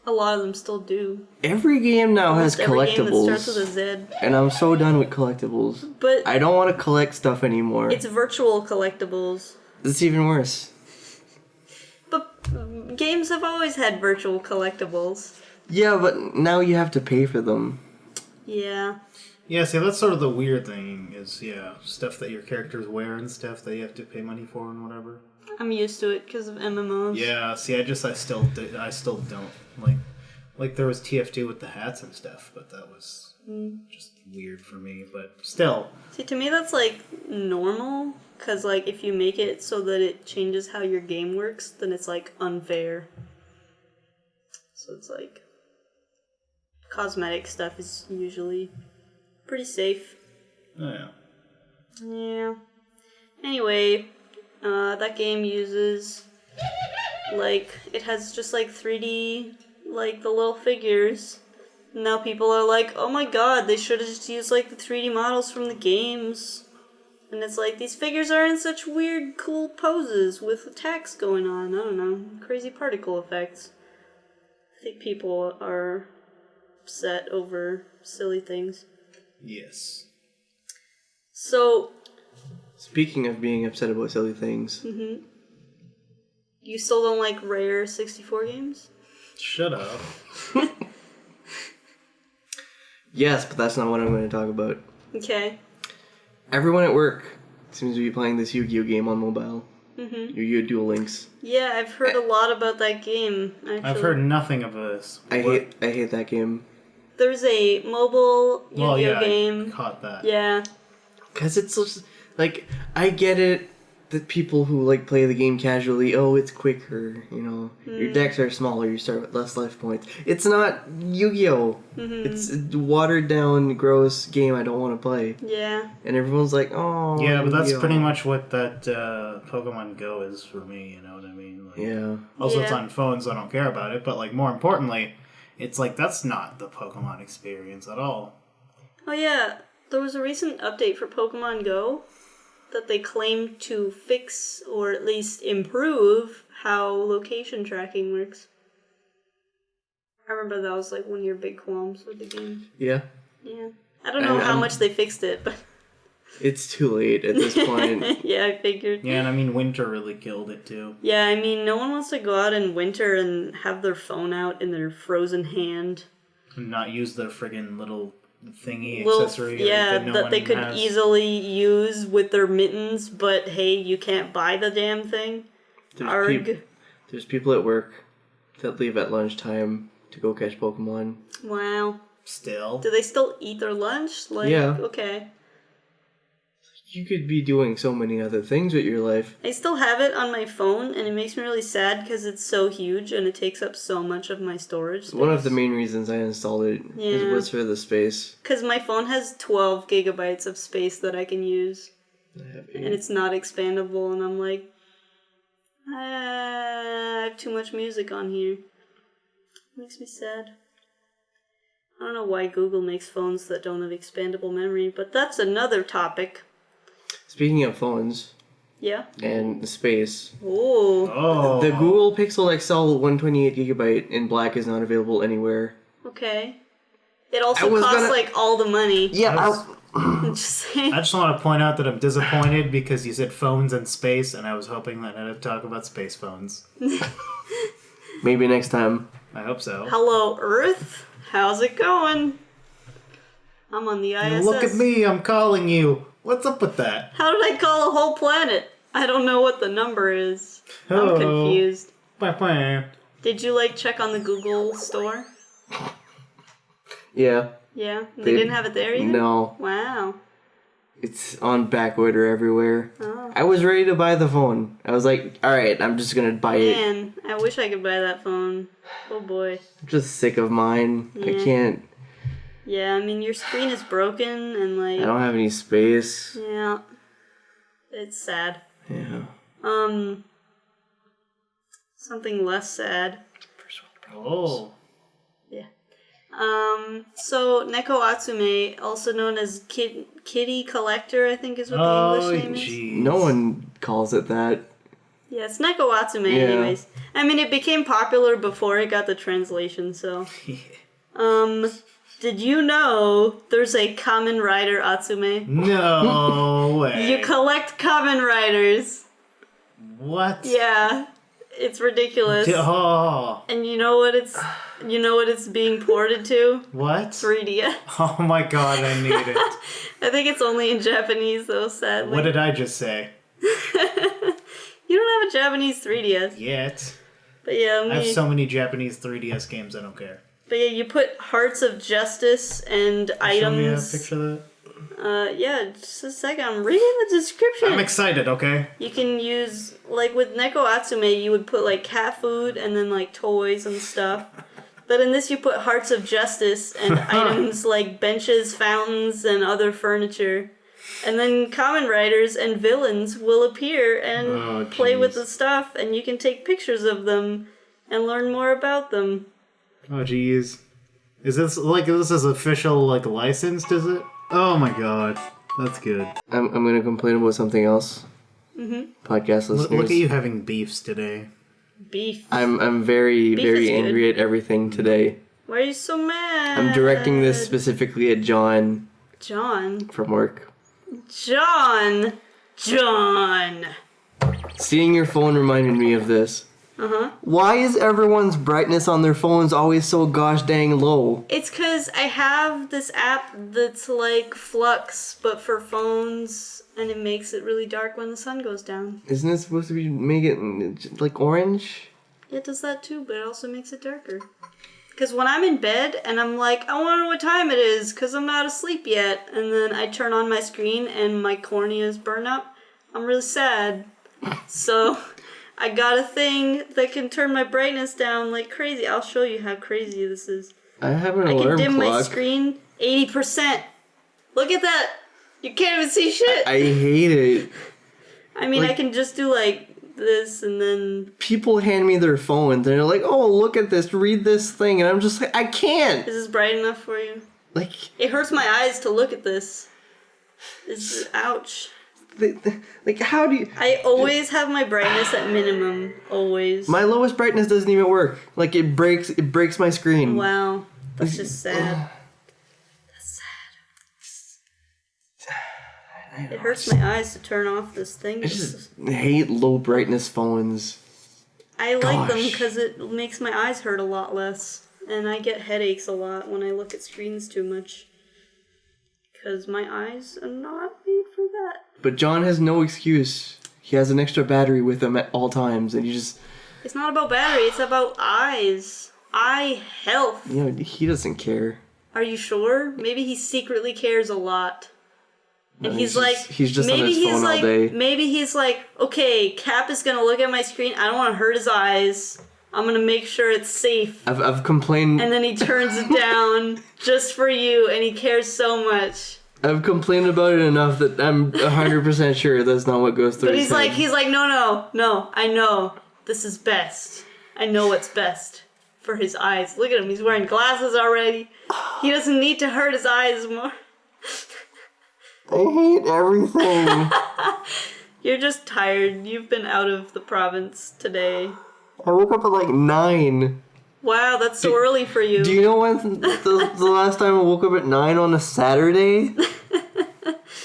Speaker 3: A lot of them still do.
Speaker 1: every game now has
Speaker 3: Almost every game that
Speaker 1: collectibles.
Speaker 3: starts with a Z.
Speaker 1: And I'm so done with collectibles.
Speaker 3: But
Speaker 1: I don't want to collect stuff anymore.
Speaker 3: it's virtual collectibles.
Speaker 1: It's even worse.
Speaker 3: But games have always had virtual collectibles.
Speaker 1: Yeah, but now you have to pay for them.
Speaker 3: Yeah.
Speaker 2: Yeah, see, that's sort of the weird thing is, stuff that your characters wear and stuff that you have to pay money for and whatever.
Speaker 3: I'm used to it because of MMOs.
Speaker 2: Yeah, see, I still don't like there was TF2 with the hats and stuff, but that was just weird for me. But still,
Speaker 3: See, to me that's like normal, because like if you make it so that it changes how your game works, then it's like unfair. So it's like cosmetic stuff is usually pretty safe.
Speaker 2: oh yeah.
Speaker 3: Yeah. Anyway, that game uses, like, it has just, like, 3D, like, the little figures. Now people are like, oh my god, they should have just used, like, the 3D models from the games. And it's like, these figures are in such weird, cool poses with attacks going on. I don't know. Crazy particle effects. I think people are upset over silly things.
Speaker 2: Yes.
Speaker 3: So...
Speaker 1: Speaking of being upset about silly things.
Speaker 3: You still don't like rare 64 games?
Speaker 2: Shut up.
Speaker 1: Yes, but that's not what I'm going to talk about.
Speaker 3: Okay.
Speaker 1: Everyone at work seems to be playing this Yu-Gi-Oh game on mobile. Yu-Gi-Oh Duel Links.
Speaker 3: Yeah, I've heard a lot about that game, actually.
Speaker 2: I've heard nothing of this.
Speaker 1: I hate that game.
Speaker 3: There's a mobile Yu-Gi-Oh game.
Speaker 2: I caught that.
Speaker 3: Yeah.
Speaker 1: Because it's just, like, I get it that people who, like, play the game casually, oh, it's quicker, you know, your decks are smaller, you start with less life points. It's not Yu-Gi-Oh! It's a watered-down, gross game I don't want to play.
Speaker 3: Yeah.
Speaker 1: And everyone's like, oh,
Speaker 2: Yeah, but that's
Speaker 1: Yu-Gi-Oh!
Speaker 2: pretty much what that Pokemon Go is for me, you know what I mean? Like,
Speaker 1: Yeah.
Speaker 2: Also, it's
Speaker 3: Yeah.
Speaker 2: on phones, so I don't care about it, but, like, more importantly, it's like, that's not the Pokemon experience at all.
Speaker 3: Oh yeah, there was a recent update for Pokemon Go that they claimed to fix, or at least improve, how location tracking works. I remember that was like one of your big qualms with the game.
Speaker 1: Yeah.
Speaker 3: Yeah. I don't know how much they fixed it, but...
Speaker 1: It's too late at this point.
Speaker 3: Yeah, I figured.
Speaker 2: Yeah, and I mean, winter really killed it, too.
Speaker 3: Yeah, I mean, no one wants to go out in winter and have their phone out in their frozen hand.
Speaker 2: And not use the friggin' little thingy
Speaker 3: Little,
Speaker 2: accessory.
Speaker 3: yeah,
Speaker 2: no
Speaker 3: that
Speaker 2: one
Speaker 3: they could
Speaker 2: has.
Speaker 3: easily use with their mittens, but hey, you can't buy the damn thing. Arg.
Speaker 1: There's people at work that leave at lunchtime to go catch Pokemon.
Speaker 3: Wow.
Speaker 2: Still.
Speaker 3: Do they still eat their lunch? Like,
Speaker 1: Yeah.
Speaker 3: Okay.
Speaker 1: You could be doing so many other things with your life.
Speaker 3: I still have it on my phone, and it makes me really sad because it's so huge and it takes up so much of my storage space.
Speaker 1: One of the main reasons I installed it was for the space.
Speaker 3: Because my phone has 12 gigabytes of space that I can use. And it's not expandable, and I'm like, I have too much music on here. Makes me sad. I don't know why Google makes phones that don't have expandable memory, but that's another topic.
Speaker 1: Speaking of phones
Speaker 3: Yeah?
Speaker 1: and space,
Speaker 3: Ooh.
Speaker 2: Oh.
Speaker 1: the Google Pixel XL 128GB in black is not available anywhere.
Speaker 3: Okay. It also costs, like, all the money.
Speaker 1: Yeah,
Speaker 3: Just saying.
Speaker 2: I just want to point out that I'm disappointed because you said phones and space, and I was hoping that I'd talk about space phones.
Speaker 1: maybe next time.
Speaker 2: I hope so.
Speaker 3: Hello, Earth. How's it going? I'm on the ISS.
Speaker 2: Look at me, I'm calling you. What's up with that?
Speaker 3: How did I call a whole planet? I don't know what the number is. I'm
Speaker 2: Oh.
Speaker 3: confused.
Speaker 2: Wah, wah.
Speaker 3: Did you, like, check on the Google store?
Speaker 1: Yeah.
Speaker 3: Yeah? They didn't have it there yet?
Speaker 1: No.
Speaker 3: Wow.
Speaker 1: It's on back order everywhere.
Speaker 3: Oh.
Speaker 1: I was ready to buy the phone. I was like, alright, I'm just gonna buy it.
Speaker 3: Man, I wish I could buy that phone. Oh boy.
Speaker 1: I'm just sick of mine. I
Speaker 3: Yeah.
Speaker 1: can't.
Speaker 3: Yeah, I mean, your screen is broken and, like...
Speaker 1: I don't have any space.
Speaker 3: Yeah. It's sad.
Speaker 1: Yeah.
Speaker 3: Something less sad.
Speaker 2: Oh.
Speaker 3: Yeah. So Neko Atsume, also known as Kitty Collector, I think is what the English name is.
Speaker 2: Jeez.
Speaker 1: No one calls it that.
Speaker 3: Yeah, it's Neko Atsume anyways. I mean, it became popular before it got the translation, so... Did you know there's a Kamen Rider Atsume?
Speaker 2: No way.
Speaker 3: You collect Kamen Riders.
Speaker 2: What?
Speaker 3: Yeah. It's ridiculous.
Speaker 2: Oh.
Speaker 3: And you know what it's being ported to?
Speaker 2: What?
Speaker 3: 3DS.
Speaker 2: Oh my god, I need it.
Speaker 3: I think it's only in Japanese though, sadly.
Speaker 2: What did I just say?
Speaker 3: You don't have a Japanese 3DS.
Speaker 2: Yet.
Speaker 3: But yeah,
Speaker 2: I have so many Japanese 3DS games, I don't care.
Speaker 3: But yeah, you put Hearts of Justice and items.
Speaker 2: Show me a picture of that.
Speaker 3: Yeah, just a second. I'm reading the description.
Speaker 2: I'm excited, okay?
Speaker 3: You can use, like with Neko Atsume, you would put like cat food and then like toys and stuff. But in this you put Hearts of Justice and items like benches, fountains, and other furniture. And then Kamen Riders and villains will appear and play with the stuff, and you can take pictures of them and learn more about them.
Speaker 2: Oh jeez. Is this official like licensed, is it? Oh my god. That's good.
Speaker 1: I'm gonna complain about something else. Podcast listeners.
Speaker 2: Look at you having beefs today.
Speaker 3: Beef.
Speaker 1: I'm very,
Speaker 3: Beef
Speaker 1: very
Speaker 3: is good.
Speaker 1: angry at everything today.
Speaker 3: Why are you so mad?
Speaker 1: I'm directing this specifically at John
Speaker 3: John.
Speaker 1: from work.
Speaker 3: John.
Speaker 1: Seeing your phone reminded me of this. Why is everyone's brightness on their phones always so gosh dang low?
Speaker 3: It's because I have this app that's like Flux, but for phones, and it makes it really dark when the sun goes down.
Speaker 1: Isn't it supposed to be make it like orange?
Speaker 3: It does that too, but it also makes it darker. Because when I'm in bed and I'm like, I wonder what time it is because I'm not asleep yet, and then I turn on my screen and my corneas burn up, I'm really sad. So I got a thing that can turn my brightness down like crazy. I'll show you how crazy this is.
Speaker 1: I have an
Speaker 3: I
Speaker 1: alarm
Speaker 3: can dim
Speaker 1: clock.
Speaker 3: my screen 80%. Look at that. You can't even see shit.
Speaker 1: I hate it.
Speaker 3: I mean,
Speaker 1: like-
Speaker 3: I can just do like this and then...
Speaker 1: People hand me their phones and they're like, oh, look at this, read this thing. And I'm just like, I can't.
Speaker 3: Is this bright enough for you?
Speaker 1: Like,
Speaker 3: It hurts my eyes to look at this. Ouch.
Speaker 1: like how do you...
Speaker 3: I always have my brightness at minimum. Always.
Speaker 1: My lowest brightness doesn't even work. Like, it breaks my screen.
Speaker 3: Wow. That's just sad. That's sad. It hurts my eyes to turn off this thing.
Speaker 1: I just hate low brightness phones.
Speaker 3: I like them
Speaker 1: Gosh.
Speaker 3: because it makes my eyes hurt a lot less. And I get headaches a lot when I look at screens too much. Because my eyes are not made for that.
Speaker 1: But John has no excuse. He has an extra battery with him at all times, and you just...
Speaker 3: It's not about battery, it's about eyes. Eye health.
Speaker 1: You know, he doesn't care.
Speaker 3: Are you sure? Maybe he secretly cares a lot. And
Speaker 1: No,
Speaker 3: he's like,
Speaker 1: he's just on
Speaker 3: maybe
Speaker 1: his
Speaker 3: he's
Speaker 1: phone
Speaker 3: like,
Speaker 1: all day.
Speaker 3: maybe he's like, okay, Cap is gonna look at my screen. I don't want to hurt his eyes. I'm gonna make sure it's safe.
Speaker 1: I've complained...
Speaker 3: And then he turns it down just for you, and he cares so much.
Speaker 1: I've complained about it enough that I'm 100% sure that's not what goes through
Speaker 3: But
Speaker 1: his
Speaker 3: he's like,
Speaker 1: head.
Speaker 3: no, I know this is best. I know what's best for his eyes. Look at him, he's wearing glasses already. He doesn't need to hurt his eyes more.
Speaker 1: I hate everything.
Speaker 3: You're just tired. You've been out of the province today.
Speaker 1: I woke up at like 9.
Speaker 3: Wow, that's so early for you.
Speaker 1: Do you know when the last time I woke up at 9 on a Saturday?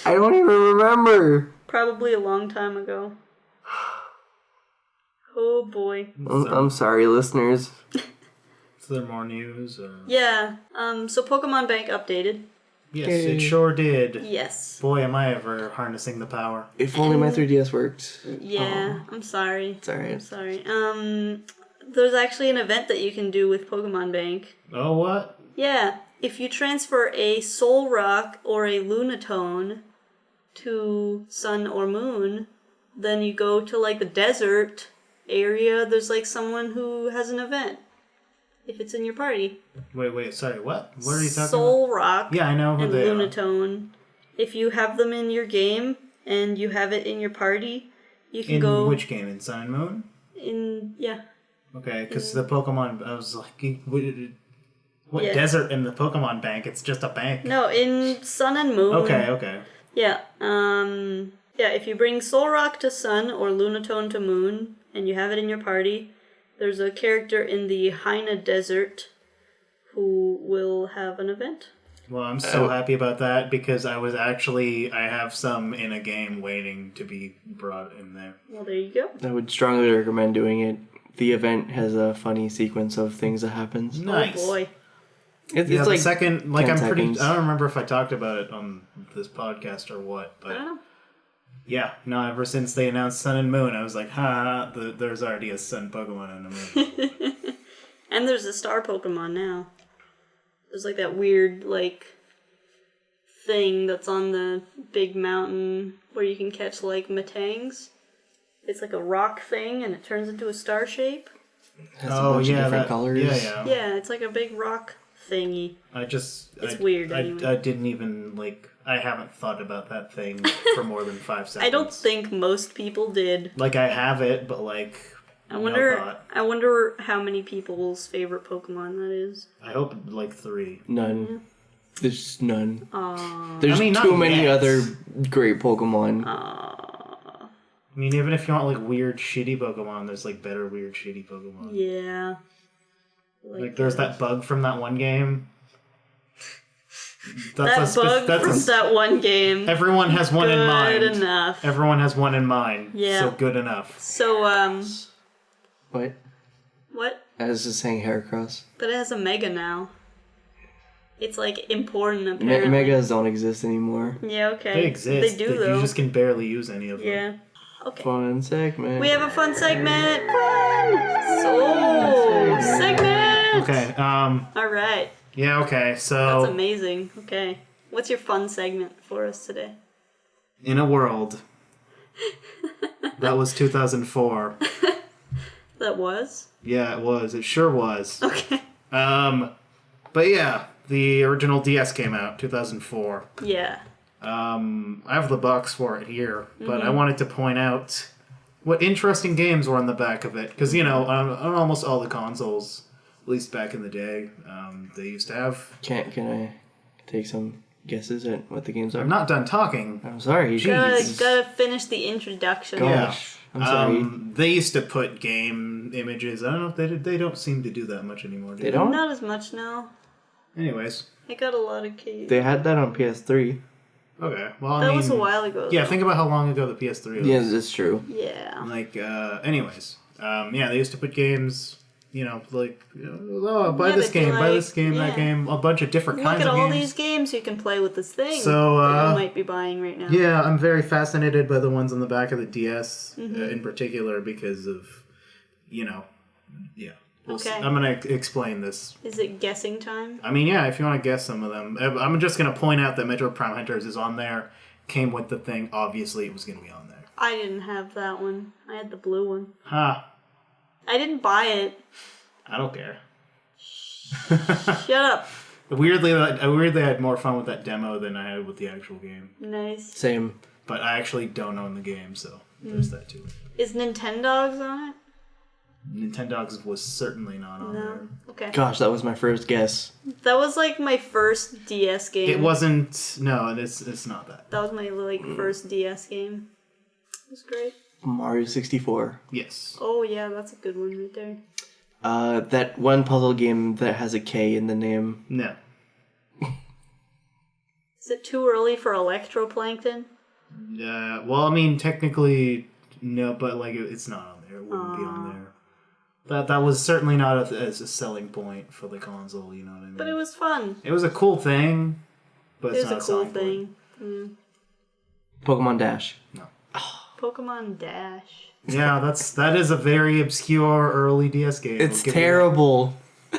Speaker 1: I don't even remember.
Speaker 3: Probably a long time ago. Oh boy.
Speaker 1: I'm sorry, listeners.
Speaker 2: Is there more news?
Speaker 3: Yeah, so Pokemon Bank updated.
Speaker 2: Yes, it sure did.
Speaker 3: Yes.
Speaker 2: Boy, am I ever harnessing the power.
Speaker 1: If only my 3DS worked.
Speaker 3: Yeah, I'm sorry.
Speaker 1: It's alright.
Speaker 3: I'm sorry. There's actually an event that you can do with Pokemon Bank.
Speaker 2: Oh, what?
Speaker 3: Yeah, if you transfer a Soul Rock or a Lunatone to Sun or Moon, then you go to like the desert area, there's like someone who has an event. if it's in your party.
Speaker 2: Wait, sorry, what? What are you talking
Speaker 3: Soul Rock
Speaker 2: Yeah, I know who
Speaker 3: and
Speaker 2: they are.
Speaker 3: Lunatone. If you have them in your game and you have it in your party, you can
Speaker 2: In
Speaker 3: go...
Speaker 2: which game? In Sun and Moon?
Speaker 3: Yeah.
Speaker 2: Okay, because the Pokemon, I was like, what
Speaker 3: Yeah.
Speaker 2: desert in the Pokemon Bank? It's just a bank.
Speaker 3: No, in Sun and Moon.
Speaker 2: Okay.
Speaker 3: Yeah. Yeah, if you bring Solrock to Sun or Lunatone to Moon and you have it in your party, there's a character in the Haina Desert who will have an event.
Speaker 2: Well, I'm so happy about that because I have some in a game waiting to be brought in there.
Speaker 3: Well, there you go.
Speaker 1: I would strongly recommend doing it. The event has a funny sequence of things that happens.
Speaker 2: Nice.
Speaker 3: Oh boy.
Speaker 1: It's
Speaker 2: Yeah,
Speaker 1: like
Speaker 2: the second, like
Speaker 1: 10
Speaker 2: I'm pretty,
Speaker 1: seconds.
Speaker 2: I don't remember if I talked about it on this podcast or what,
Speaker 3: I
Speaker 2: but
Speaker 3: don't know.
Speaker 2: yeah, no, ever since they announced Sun and Moon, I was like, there's already a Sun Pokemon and a Moon.
Speaker 3: And there's a Star Pokemon now. There's like that weird, like, thing that's on the big mountain where you can catch, like, Matangs. It's like a rock thing and it turns into a star shape.
Speaker 1: has a bunch of different colors.
Speaker 2: Yeah.
Speaker 3: Yeah, it's like a big rock thingy.
Speaker 2: It's
Speaker 3: weird anyway.
Speaker 2: I didn't even, I haven't thought about that thing for more than 5 seconds.
Speaker 3: I don't think most people did.
Speaker 2: Like, I have it, but,
Speaker 3: I
Speaker 2: no
Speaker 3: wonder.
Speaker 2: thought.
Speaker 3: I wonder how many people's favorite Pokemon that is.
Speaker 2: I hope, 3.
Speaker 1: None. There's none.
Speaker 3: Aww.
Speaker 1: There's
Speaker 2: I mean, not
Speaker 1: too many
Speaker 2: yet.
Speaker 1: other great Pokemon.
Speaker 2: I mean, even if you want, weird, shitty Pokemon, there's, better weird, shitty Pokemon.
Speaker 3: Yeah.
Speaker 2: There's that bug from that one game.
Speaker 3: From that one game.
Speaker 2: Everyone has one in mind.
Speaker 3: Good enough.
Speaker 2: Everyone has one in mind.
Speaker 3: Yeah.
Speaker 2: So good enough.
Speaker 3: So,
Speaker 1: What?
Speaker 3: what?
Speaker 1: I was just saying Heracross.
Speaker 3: But it has a Mega now. It's, important, apparently.
Speaker 1: Megas don't exist anymore.
Speaker 3: Yeah, okay.
Speaker 2: They exist.
Speaker 3: They do, though.
Speaker 2: You just can barely use any of them.
Speaker 3: Yeah. Okay.
Speaker 1: Fun segment.
Speaker 3: We have a fun segment. Fun! So, segment!
Speaker 2: Okay,
Speaker 3: Alright.
Speaker 2: yeah, okay, so...
Speaker 3: That's amazing. Okay. What's your fun segment for us today?
Speaker 2: In a world... that was 2004.
Speaker 3: That was?
Speaker 2: Yeah, it was. It sure was.
Speaker 3: Okay.
Speaker 2: But yeah, the original DS came out, 2004.
Speaker 3: Yeah.
Speaker 2: I have the box for it here, but
Speaker 3: Mm-hmm.
Speaker 2: I wanted to point out what interesting games were on the back of it. Because, on almost all the consoles, at least back in the day, they used to have...
Speaker 1: Can I take some guesses at what the games are?
Speaker 2: I'm not done talking.
Speaker 1: I'm sorry.
Speaker 2: Jeez.
Speaker 3: Gotta finish the introduction.
Speaker 1: Gosh. I'm sorry.
Speaker 2: They used to put game images. I don't know if they don't seem to do that much anymore. Do
Speaker 1: They don't?
Speaker 3: Not as much now.
Speaker 2: Anyways.
Speaker 3: I got a lot of kids.
Speaker 1: They had that on PS3.
Speaker 2: Okay. Well,
Speaker 3: That was a while ago.
Speaker 2: Yeah,
Speaker 3: though.
Speaker 2: think about how long ago the PS3 was.
Speaker 1: Yeah, that's true.
Speaker 3: Yeah.
Speaker 2: Anyways. Yeah, they used to put games, buy
Speaker 3: Yeah,
Speaker 2: this
Speaker 3: they'd be
Speaker 2: game, buy this
Speaker 3: like,
Speaker 2: game, that
Speaker 3: yeah.
Speaker 2: game, a bunch of different
Speaker 3: Look
Speaker 2: kinds
Speaker 3: at
Speaker 2: of
Speaker 3: all
Speaker 2: games.
Speaker 3: these games you can play with this thing
Speaker 2: So,
Speaker 3: that you might be buying right now.
Speaker 2: Yeah, I'm very fascinated by the ones on the back of the DS in particular because of, yeah.
Speaker 3: Okay.
Speaker 2: I'm going to explain this.
Speaker 3: Is it guessing time?
Speaker 2: I mean, yeah, if you want to guess some of them. I'm just going to point out that Metroid Prime Hunters is on there, came with the thing. Obviously, it was going to be on there.
Speaker 3: I didn't have that one. I had the blue one.
Speaker 2: Ha.
Speaker 3: I didn't buy it.
Speaker 2: I don't care.
Speaker 3: Shut up.
Speaker 2: Weirdly, I had more fun with that demo than I had with the actual game.
Speaker 3: Nice.
Speaker 1: Same.
Speaker 2: But I actually don't own the game, so there's that too.
Speaker 3: Is Nintendogs on it?
Speaker 2: Nintendogs was certainly not on there.
Speaker 3: No. Okay.
Speaker 1: Gosh, that was my first guess.
Speaker 3: That was my first DS game.
Speaker 2: It wasn't. No, it's not that.
Speaker 3: That was my first DS game. It was great.
Speaker 1: Mario 64.
Speaker 2: Yes.
Speaker 3: Oh yeah, that's a good one right there.
Speaker 1: That one puzzle game that has a K in the name.
Speaker 2: No.
Speaker 3: Is it too early for Electroplankton?
Speaker 2: Well, I mean, technically, no, but it's not on there. It wouldn't be on there. That was certainly not as a selling point for the console. You know what I mean?
Speaker 3: But it was fun.
Speaker 2: It was a cool thing, but
Speaker 3: It
Speaker 2: it's
Speaker 3: was
Speaker 2: not
Speaker 3: a cool
Speaker 2: selling point.
Speaker 3: thing.
Speaker 1: Pokemon Dash.
Speaker 2: No.
Speaker 3: Pokemon Dash.
Speaker 2: Yeah, that is a very obscure early DS game.
Speaker 1: It's
Speaker 2: I'll give you
Speaker 1: terrible.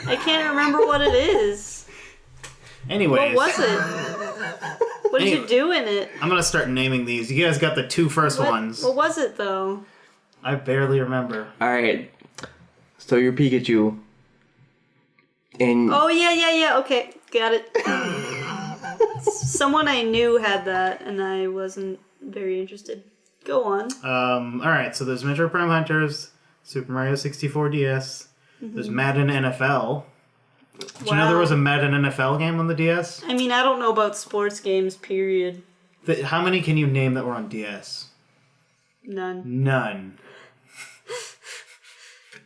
Speaker 3: I can't remember what it is.
Speaker 2: that. Anyways,
Speaker 3: What was it? What did you do in it?
Speaker 2: I'm gonna start naming these. You guys got the two first ones.
Speaker 3: What was it though?
Speaker 2: I barely remember.
Speaker 1: Alright. So your Pikachu. And
Speaker 3: Oh, yeah. Okay, got it. Someone I knew had that, and I wasn't very interested. Go on.
Speaker 2: Alright, so there's Metroid Prime Hunters, Super Mario 64 DS, there's Madden NFL. Did you know there was a Madden NFL game on the DS?
Speaker 3: I mean, I don't know about sports games, period.
Speaker 2: How many can you name that were on DS?
Speaker 3: None.
Speaker 2: None.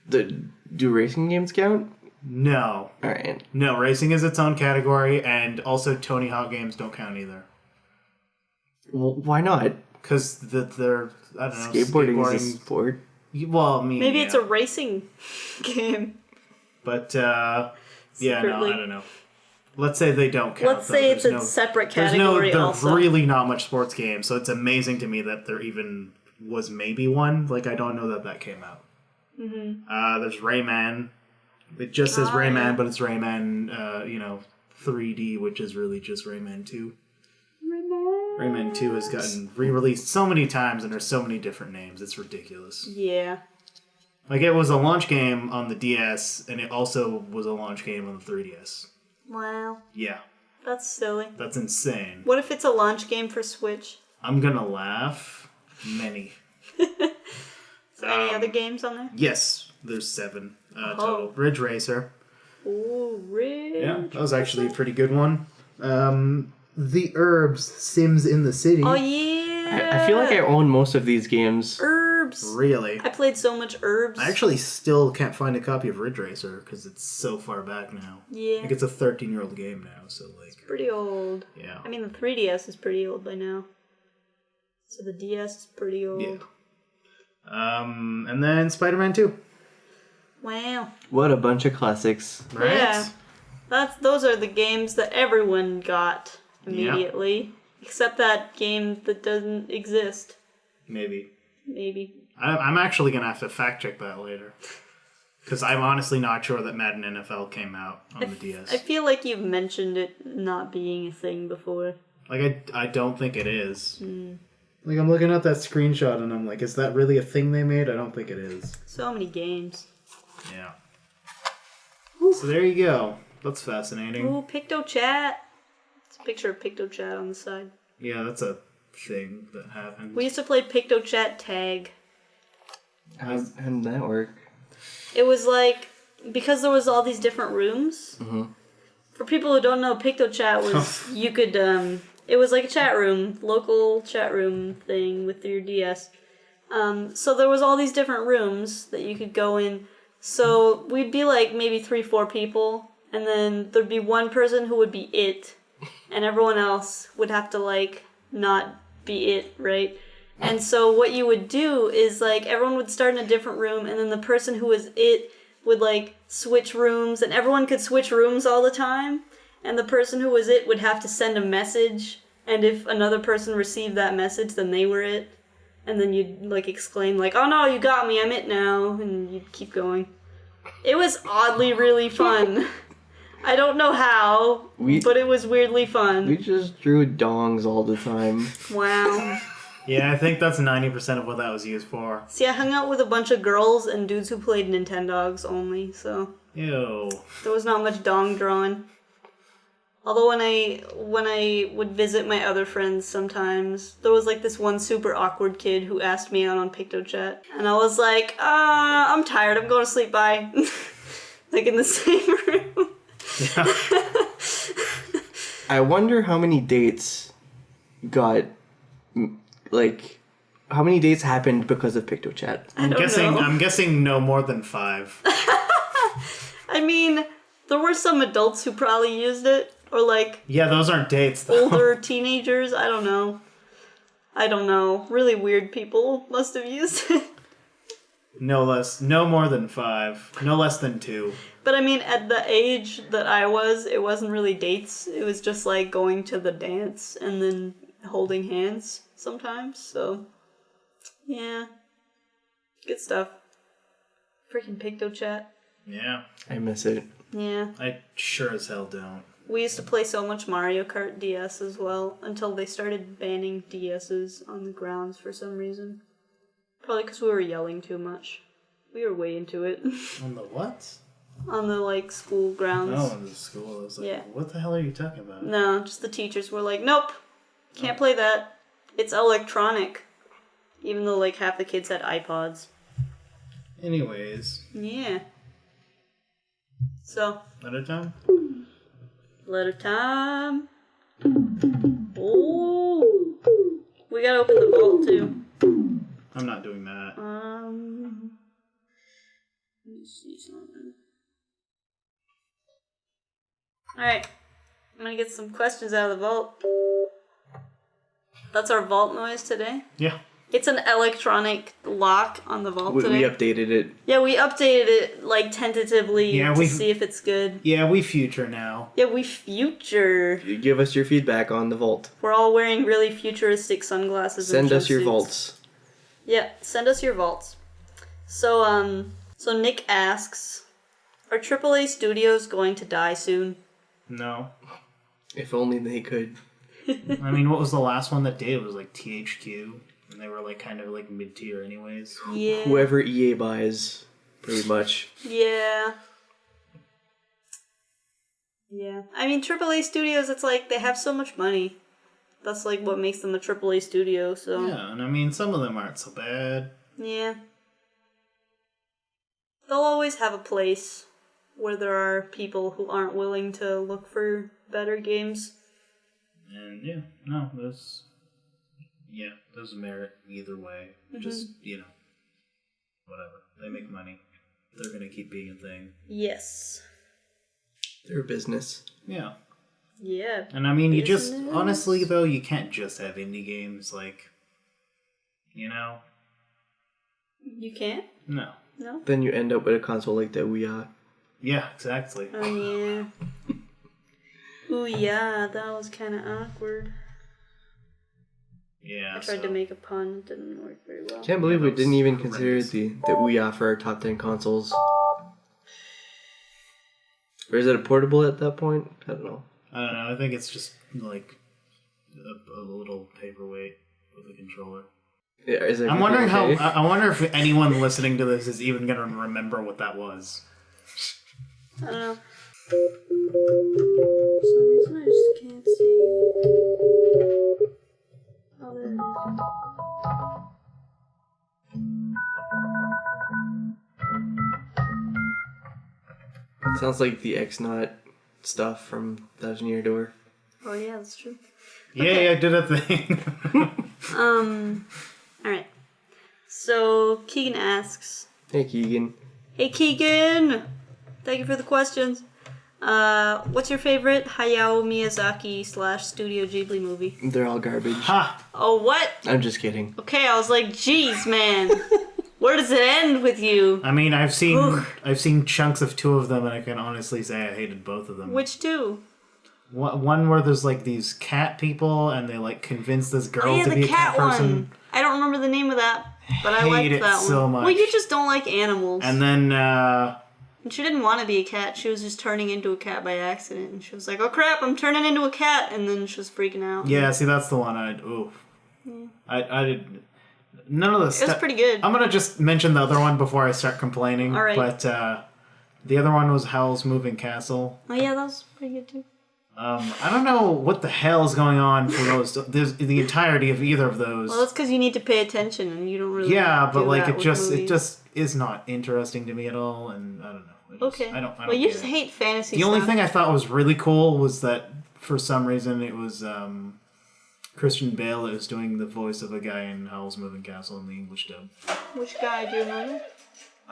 Speaker 1: do racing games count?
Speaker 2: No.
Speaker 1: Alright.
Speaker 2: No, racing is its own category, and also Tony Hawk games don't count either.
Speaker 1: Well, why not?
Speaker 2: Because they're, I don't know,
Speaker 1: Skateboarding is a sport.
Speaker 2: Well, I mean,
Speaker 3: Maybe it's a racing game.
Speaker 2: But, yeah,
Speaker 3: Secretly.
Speaker 2: no, I don't know. Let's say they don't count.
Speaker 3: Let's say it's a separate category
Speaker 2: There's
Speaker 3: also.
Speaker 2: really not much sports games, so it's amazing to me that there even was maybe one. Like, I don't know that came out. There's Rayman. It just says Rayman, but it's Rayman, 3D, which is really just Rayman 2. Rayman 2 has gotten re-released so many times, and there's so many different names. It's ridiculous.
Speaker 3: Yeah.
Speaker 2: Like, it was a launch game on the DS, and it also was a launch game on the 3DS.
Speaker 3: Wow.
Speaker 2: Yeah.
Speaker 3: That's silly.
Speaker 2: That's insane.
Speaker 3: What if it's a launch game for Switch?
Speaker 2: I'm gonna laugh. Many.
Speaker 3: Is there any other games on there?
Speaker 2: Yes, there's 7 total. Ridge Racer.
Speaker 3: Ooh, Ridge.
Speaker 2: Yeah, that was actually a pretty good one. The Herbs, Sims in the City.
Speaker 3: Oh, yeah.
Speaker 1: I feel like I own most of these games.
Speaker 3: Herbs.
Speaker 2: Really?
Speaker 3: I played so much Herbs.
Speaker 2: I actually still can't find a copy of Ridge Racer because it's so far back now.
Speaker 3: Yeah.
Speaker 2: I think it's a 13-year-old game now, so like...
Speaker 3: Pretty old.
Speaker 2: Yeah.
Speaker 3: I mean, the 3DS is pretty old by now. So the DS is pretty old.
Speaker 2: Yeah. And then Spider-Man 2.
Speaker 3: Wow.
Speaker 1: What a bunch of classics.
Speaker 2: Right?
Speaker 3: Yeah. Those are the games that everyone got immediately. Except that game that doesn't exist.
Speaker 2: Maybe. I'm actually going to have to fact check that later. Because I'm honestly not sure that Madden NFL came out on the DS.
Speaker 3: I feel like you've mentioned it not being a thing before.
Speaker 2: Like, I don't think it is. Like, I'm looking at that screenshot and I'm like, is that really a thing they made? I don't think it is.
Speaker 3: So many games.
Speaker 2: Yeah. So there you go. That's fascinating.
Speaker 3: Ooh, PictoChat. It's a picture of PictoChat on the side.
Speaker 2: Yeah, that's a thing that happens.
Speaker 3: We used to play PictoChat Tag.
Speaker 1: How did that work?
Speaker 3: It was like, because there was all these different rooms. For people who don't know, PictoChat was, you could, it was like a chat room, local chat room thing with your DS. So there was all these different rooms that you could go in. So we'd be like maybe 3-4 people, and then there'd be one person who would be it, and everyone else would have to like not be it, right? And so what you would do is like everyone would start in a different room, and then the person who was it would like switch rooms, and everyone could switch rooms all the time, and the person who was it would have to send a message, and if another person received that message, then they were it. And then you'd, like, exclaim, like, oh no, you got me, I'm it now. And you'd keep going. It was oddly really fun. I don't know how, but it was weirdly fun.
Speaker 1: We just drew dongs all the time.
Speaker 3: Wow.
Speaker 2: Yeah, I think that's 90% of what that was used for.
Speaker 3: See, I hung out with a bunch of girls and dudes who played Nintendogs only, so...
Speaker 2: Ew.
Speaker 3: There was not much dong drawing. Although when I would visit my other friends sometimes, there was like this one super awkward kid who asked me out on PictoChat. And I was like, I'm tired, I'm going to sleep, bye. Like in the same room.
Speaker 2: Yeah.
Speaker 1: I wonder how many dates got, like, how many dates happened because of PictoChat?
Speaker 2: I'm guessing no more than 5.
Speaker 3: I mean, there were some adults who probably used it. Or like...
Speaker 2: Yeah, those aren't dates, though.
Speaker 3: Older teenagers? I don't know. Really weird people must have used it.
Speaker 2: No more than 5. No less than 2.
Speaker 3: But I mean, at the age that I was, it wasn't really dates. It was just like going to the dance and then holding hands sometimes. So, yeah. Good stuff. Freaking PictoChat.
Speaker 2: Yeah.
Speaker 1: I miss it.
Speaker 3: Yeah.
Speaker 2: I sure as hell don't.
Speaker 3: We used to play so much Mario Kart DS as well, until they started banning DSs on the grounds for some reason. Probably because we were yelling too much. We were way into it.
Speaker 2: On the what?
Speaker 3: on the, like, school grounds.
Speaker 2: Oh, in the school. I was like,
Speaker 3: Yeah.
Speaker 2: what the hell are you talking about?
Speaker 3: No, just the teachers were like, nope, can't play that. It's electronic. Even though, like, half the kids had iPods.
Speaker 2: Anyways.
Speaker 3: Yeah. So.
Speaker 2: Letter time?
Speaker 3: Letter time. Oh. We gotta open the vault, too.
Speaker 2: I'm not doing that.
Speaker 3: Let me see something. Alright. I'm gonna get some questions out of the vault. That's our vault noise today.
Speaker 2: Yeah.
Speaker 3: It's an electronic lock on the vault today.
Speaker 1: We updated it.
Speaker 3: Yeah, we updated it, like, tentatively to see if it's good.
Speaker 2: Yeah, we future now.
Speaker 3: Yeah, we future.
Speaker 1: You give us your feedback on the vault.
Speaker 3: We're all wearing really futuristic sunglasses and
Speaker 1: Send us your
Speaker 3: jumpsuits.
Speaker 1: vaults.
Speaker 3: Yeah, send us your vaults. So Nick asks, are AAA studios going to die soon?
Speaker 2: No.
Speaker 1: If only they could.
Speaker 2: I mean, what was the last one that did? It was like THQ. And they were like kind of like mid-tier anyways.
Speaker 3: Yeah.
Speaker 1: Whoever EA buys, pretty much.
Speaker 3: Yeah. Yeah. I mean, AAA studios, it's like they have so much money. That's like what makes them a AAA studio, so.
Speaker 2: Yeah, and I mean, some of them aren't so bad.
Speaker 3: Yeah. They'll always have a place where there are people who aren't willing to look for better games.
Speaker 2: And yeah, no, there's merit either way.
Speaker 3: Mm-hmm.
Speaker 2: Just, whatever. They make money. They're gonna keep being a thing.
Speaker 3: Yes.
Speaker 1: They're a business.
Speaker 2: Yeah.
Speaker 3: Yeah.
Speaker 2: And I mean, you just, honestly though, you can't just have indie games, like,
Speaker 3: You can't?
Speaker 2: No.
Speaker 3: No?
Speaker 1: Then you end up with a console like the Wii U.
Speaker 2: Yeah, exactly.
Speaker 3: Oh, yeah. Ooh, yeah, that was kind of awkward.
Speaker 2: Yeah,
Speaker 3: I tried to make a pun, it didn't work very well.
Speaker 1: Can't believe we didn't even consider the Wii U for our top 10 consoles. Or is it a portable at that point? I don't know.
Speaker 2: I don't know, I think it's just, like, a little paperweight with a controller.
Speaker 1: Yeah, is
Speaker 2: I'm wondering
Speaker 1: okay?
Speaker 2: I wonder if anyone listening to this is even gonna remember what that was.
Speaker 3: I don't know. For some reason I just can't see. Oh, there it is.
Speaker 1: Sounds like the X-Naut stuff from Thousand Year Door.
Speaker 3: Oh, yeah, that's true.
Speaker 2: Okay. Yeah, I did a thing.
Speaker 3: Alright. So, Keegan asks,
Speaker 1: Hey, Keegan.
Speaker 3: hey, Keegan! Thank you for the questions. What's your favorite Hayao Miyazaki / Studio Ghibli movie?
Speaker 1: They're all garbage.
Speaker 2: Ha!
Speaker 3: Oh, what?
Speaker 1: I'm just kidding.
Speaker 3: Okay, I was like, geez, man. Where does it end with you?
Speaker 2: I mean, I've seen chunks of two of them, and I can honestly say I hated both of them.
Speaker 3: Which two?
Speaker 2: One where there's like these cat people, and they like convince this girl to be a cat person.
Speaker 3: One. I don't remember the name of that, but I liked that one.
Speaker 2: So much.
Speaker 3: Well, you just don't like animals.
Speaker 2: And then,
Speaker 3: And she didn't want to be a cat. She was just turning into a cat by accident. And she was like, oh crap, I'm turning into a cat. And then she was freaking out.
Speaker 2: yeah, see, that's the one I did. None of the stuff.
Speaker 3: It was pretty good.
Speaker 2: I'm gonna just mention the other one before I start complaining.
Speaker 3: All right.
Speaker 2: But the other one was Howl's Moving Castle.
Speaker 3: Oh yeah, that was pretty good too.
Speaker 2: I don't know what the hell is going on for those. There's the entirety of either of those.
Speaker 3: Well, that's because you need to pay attention, and you don't really.
Speaker 2: Yeah, but
Speaker 3: do
Speaker 2: like
Speaker 3: that with
Speaker 2: it
Speaker 3: movies.
Speaker 2: just is not interesting to me at all, and I don't know.
Speaker 3: Okay.
Speaker 2: I don't
Speaker 3: well, you
Speaker 2: get
Speaker 3: just
Speaker 2: it.
Speaker 3: hate fantasy.
Speaker 2: The
Speaker 3: stuff.
Speaker 2: only thing I thought was really cool was that for some reason it was Christian Bale that was doing the voice of a guy in Howl's Moving Castle in the English dub.
Speaker 3: Which guy do you remember?